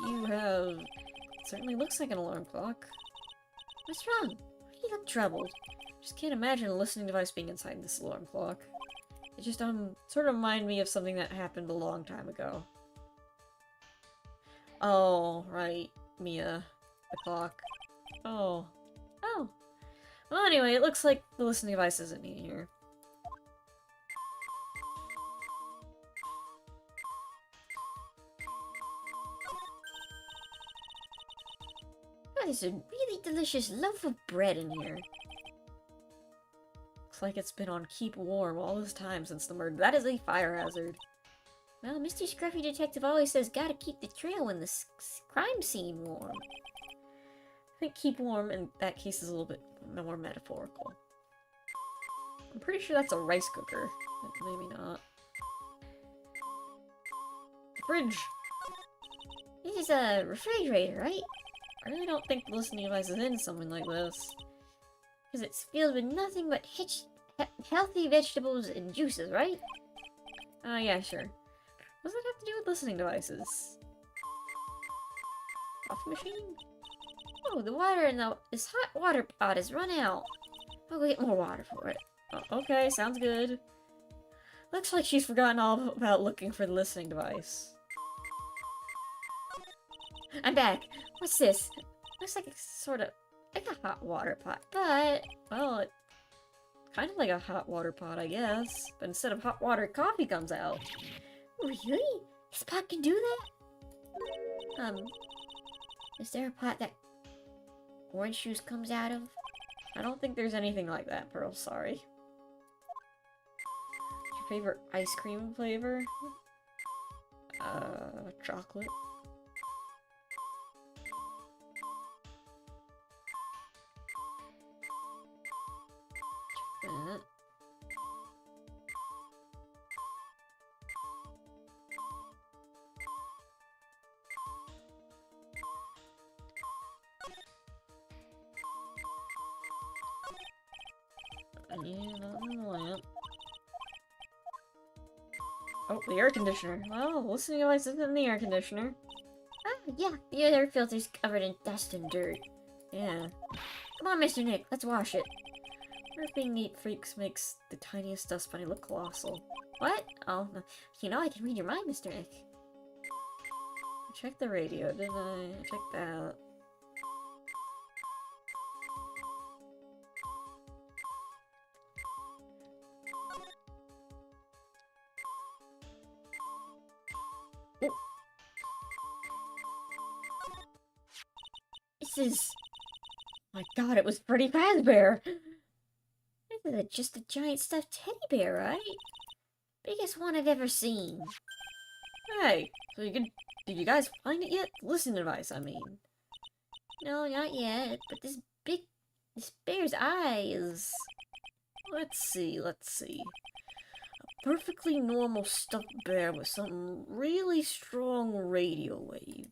you have... It certainly looks like an alarm clock. What's wrong? Why do you look troubled? Just can't imagine a listening device being inside this alarm clock. It just, sort of reminded me of something that happened a long time ago. Oh, right, Mia. The clock. Oh. Oh. Well, anyway, it looks like the listening device isn't in here. Oh, there's a really delicious loaf of bread in here. Looks like it's been on keep warm all this time since the murder. That is a fire hazard. Well, Mr. Scruffy Detective always says gotta keep the trail in the crime scene warm. I think keep warm in that case is a little bit more metaphorical. I'm pretty sure that's a rice cooker, but maybe not. Fridge! This is a refrigerator, right? I really don't think the listening device is in something like this. Because it's filled with nothing but healthy vegetables and juices, right? Yeah, sure. What does that have to do with listening devices? Coffee machine? Oh, the water in this hot water pot has run out. I'll go get more water for it. Oh, okay, sounds good. Looks like she's forgotten all about looking for the listening device. I'm back. What's this? Looks like it's sort of like a hot water pot, but, well, it's kind of like a hot water pot, I guess. But instead of hot water, coffee comes out. Really? This pot can do that? Is there a pot that orange juice comes out of? I don't think there's anything like that, Pearl, sorry. What's your favorite ice cream flavor? Chocolate. Yeah, not in the lamp. Oh, the air conditioner. Well, listening device isn't in the air conditioner. Ah, yeah, the air filter's covered in dust and dirt. Yeah. Come on, Mr. Nick, let's wash it. What if being neat freaks makes the tiniest dust bunny look colossal? What? Oh, no. You know I can read your mind, Mr. Nick. I checked the radio, didn't I? I checked that. This is... My god, it was Freddy Fazbear! This is just a giant stuffed teddy bear, right? Biggest one I've ever seen. Hey, so did you guys find it yet? Listening device, I mean. No, not yet, but this bear's eyes... Let's see. A perfectly normal stuffed bear with some really strong radio waves.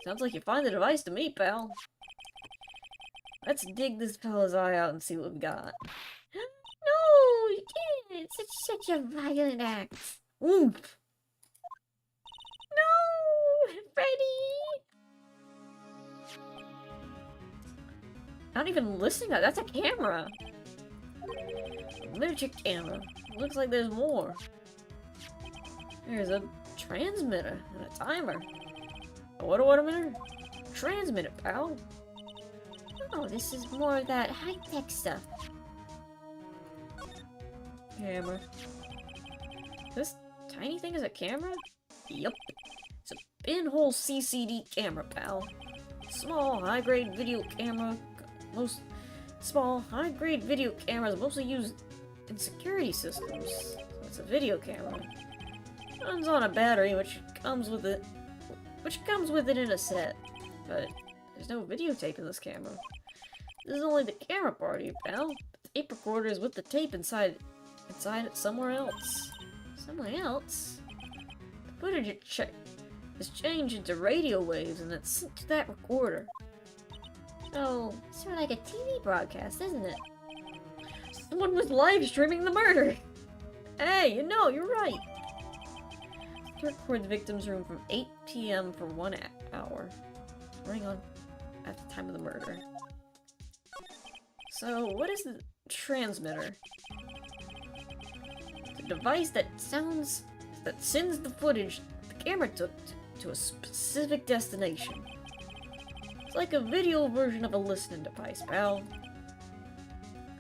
Sounds like you find the device to me, pal. Let's dig this fella's eye out and see what we got. No, you can't! It's such a violent act. Oomph! No! Freddy! Not even listening to that. That's a camera. A miniature camera. Looks like there's more. There's a transmitter and a timer. What a minute? Transmit it, pal. Oh, this is more of that high-tech stuff. Camera. This tiny thing is a camera? Yup. It's a pinhole CCD camera, pal. Small, high-grade video camera. Most small, high-grade video cameras mostly used in security systems. So it's a video camera. Runs on a battery, which comes with it in a set. But there's no videotape in this camera. This is only the camera part of you, pal. The tape recorder is with the tape inside it somewhere else. Somewhere else? The footage is changed into radio waves and it's sent to that recorder. Oh, sort of like a TV broadcast, isn't it? Someone was live streaming the murder! Hey, you're right! To record the victim's room from 8 p.m. for 1 hour. Running on at the time of the murder. So, what is the transmitter? The device that sends the footage the camera took to a specific destination. It's like a video version of a listening device, pal.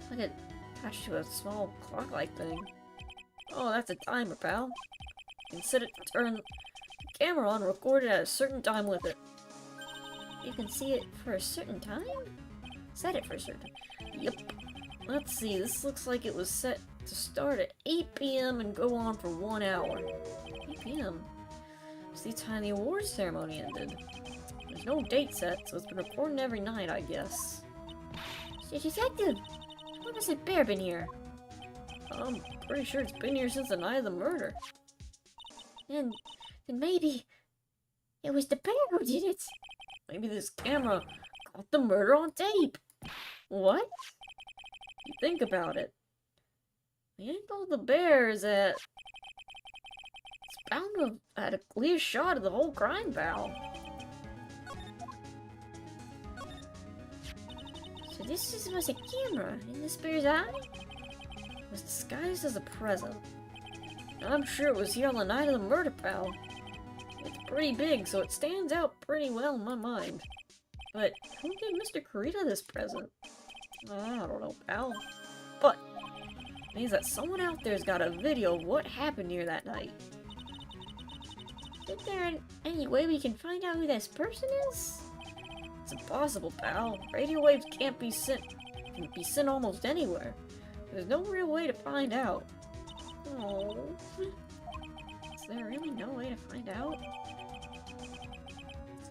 It's like attached to a small clock-like thing. Oh, that's a timer, pal. You can set it to turn the camera on and record it at a certain time with it. You can see it for a certain time? Set it for a certain time. Yep. Let's see, this looks like it was set to start at 8 p.m. and go on for 1 hour. 8 p.m.? It's the time the awards ceremony ended. There's no date set, so it's been recording every night, I guess. Detective! When has the bear been here? I'm pretty sure it's been here since the night of the murder. Then maybe it was the bear who did it. Maybe this camera caught the murder on tape. What? You think about it. The angle of the bear is at... It's bound to have had a clear shot of the whole crime, pal. So this was a camera in this bear's eye? It was disguised as a present. I'm sure it was here on the night of the murder, pal. It's pretty big, so it stands out pretty well in my mind. But who gave Mr. Kurita this present? I don't know, pal. But it means that someone out there's got a video of what happened here that night. Is there any way we can find out who this person is? It's impossible, pal. Radio waves can be sent almost anywhere. There's no real way to find out. Oh. Is there really no way to find out?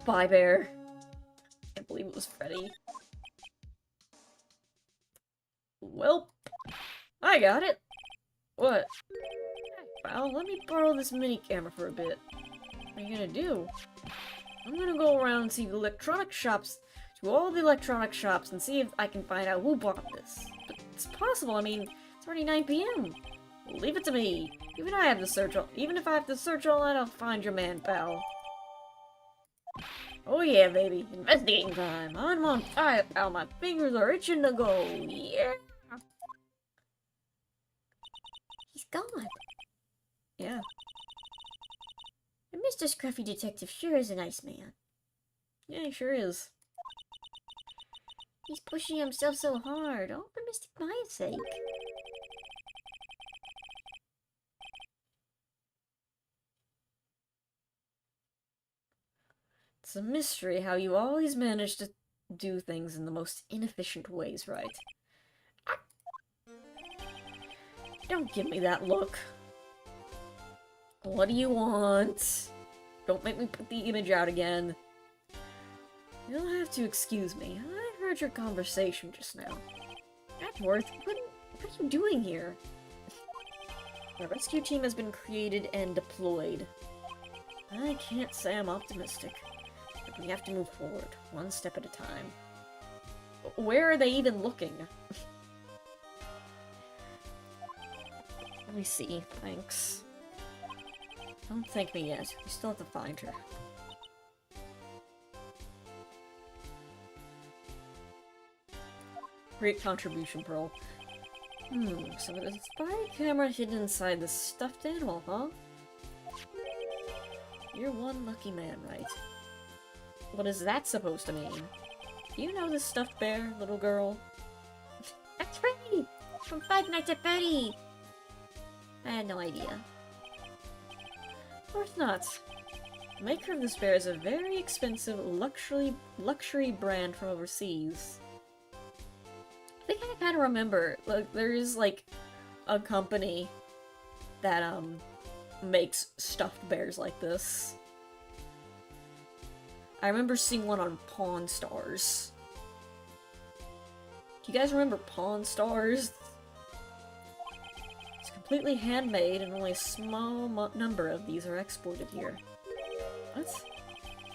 Spy Bear. Can't believe it was Freddy. Well, I got it. What? Pal, let me borrow this mini camera for a bit. What are you gonna do? I'm gonna go around and see the electronic shops, to all the electronic shops, and see if I can find out who bought this. But it's possible, I mean, it's already 9 p.m. Leave it to me. Even if I have to search all night, I'll find your man, pal. Oh yeah, baby. Investigating time. I'm on fire, pal. My fingers are itching to go. Yeah. He's gone. Yeah. And Mr. Scruffy Detective sure is a nice man. Yeah, he sure is. He's pushing himself so hard, all for Mystic Maya's sake. It's a mystery how you always manage to do things in the most inefficient ways, right? Don't give me that look. What do you want? Don't make me put the image out again. You'll have to excuse me. I heard your conversation just now. Atworth, what are you doing here? The rescue team has been created and deployed. I can't say I'm optimistic, but we have to move forward, one step at a time. Where are they even looking? Let me see, thanks. Don't thank me yet. We still have to find her. Great contribution, Pearl. So there's a spy camera hidden inside this stuffed animal, huh? You're one lucky man, right? What is that supposed to mean? Do you know this stuffed bear, little girl? That's Freddy! From Five Nights at Freddy! I had no idea. Of course not. The maker of this bear is a very expensive luxury brand from overseas. I think I kind of remember, like, there is, like, a company that, makes stuffed bears like this. I remember seeing one on Pawn Stars. Do you guys remember Pawn Stars? It's completely handmade and only a small number of these are exported here. What?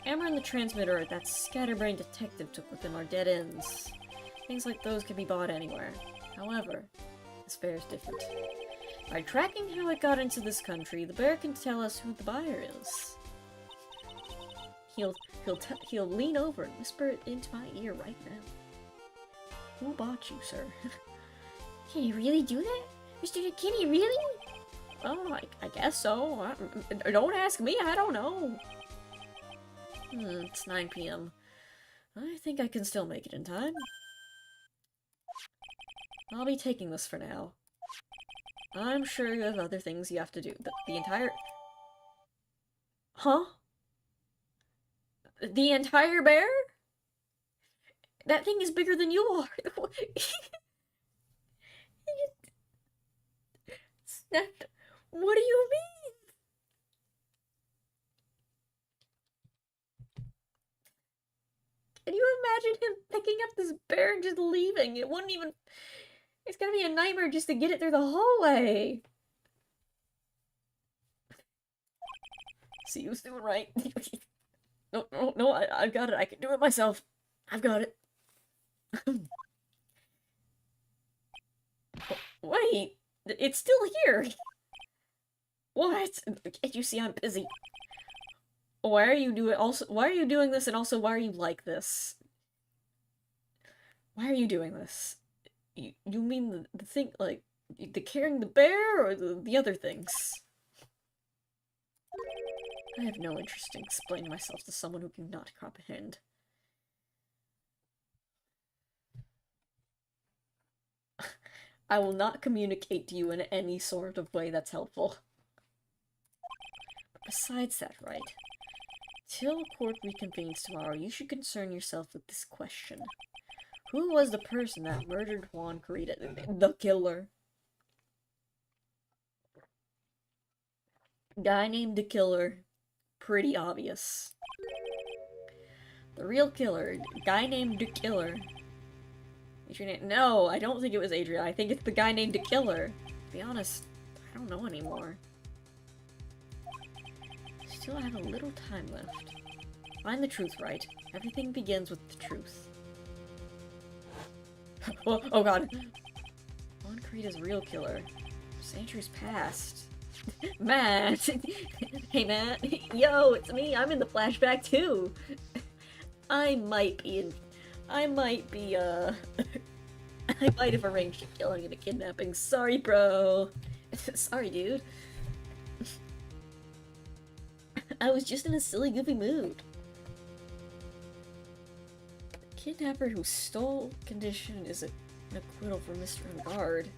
Hammer and the transmitter are that scatterbrained detective took with him are dead ends. Things like those can be bought anywhere. However, this bear is different. By tracking how it got into this country, the bear can tell us who the buyer is. He'll lean over and whisper it into my ear right now. Who bought you, sir? Can he really do that? Mr. Can he really? Oh, I guess so. Don't ask me, I don't know. It's 9 p.m. I think I can still make it in time. I'll be taking this for now. I'm sure you have other things you have to do. The entire... Huh? The entire bear? That thing is bigger than you are. What do you mean? Can you imagine him picking up this bear and just leaving? It wouldn't even... It's gonna be a nightmare just to get it through the hallway. See you soon, right? No, I've got it. I can do it myself. I've got it. Wait, it's still here. What? Can't you see I'm busy? Why are you doing this, and also why are you like this? Why are you doing this? You mean the thing, like, the carrying the bear, or the other things? I have no interest in explaining myself to someone who cannot comprehend. I will not communicate to you in any sort of way that's helpful. But besides that, right? Till court reconvenes tomorrow, you should concern yourself with this question. Who was the person that murdered Juan Carita? The killer. Guy named the killer. Pretty obvious. The real killer. Guy named the killer. Adrian? No, I don't think it was Adrian. I think it's the guy named the killer. To be honest, I don't know anymore. Still have a little time left. Find the truth, right? Everything begins with the truth. Oh god. Juan Carita's real killer. Centuries passed. Matt! Hey Matt! Yo, it's me! I'm in the flashback too! I might have arranged a killing and a kidnapping. Sorry, bro! Sorry, dude. I was just in a silly, goofy mood. The kidnapper who stole condition is an acquittal for Mr. Guard.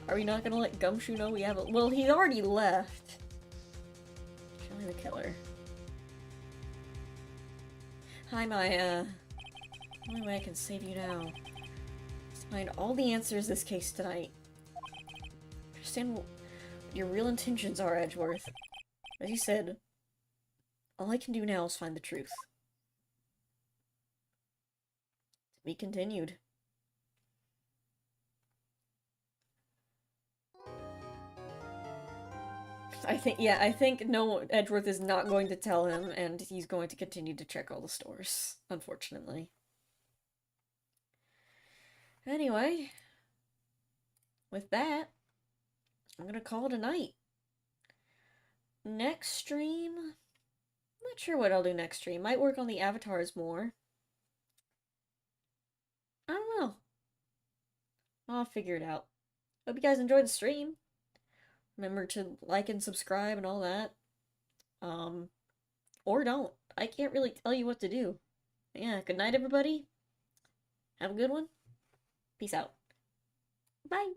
Are we not gonna let Gumshoe know we have a- Well, he already left. Showing the killer. Hi, Maya. The only way I can save you now is to find all the answers to this case tonight. Understand what your real intentions are, Edgeworth. As you said, all I can do now is find the truth. To be continued. I think no, Edgeworth is not going to tell him, and he's going to continue to check all the stores, unfortunately. Anyway, with that, I'm gonna call it a night. Next stream, I'm not sure what I'll do next stream. Might work on the avatars more. I don't know. I'll figure it out. Hope you guys enjoyed the stream. Remember to like and subscribe and all that. Or don't. I can't really tell you what to do. Yeah, good night, everybody. Have a good one. Peace out. Bye.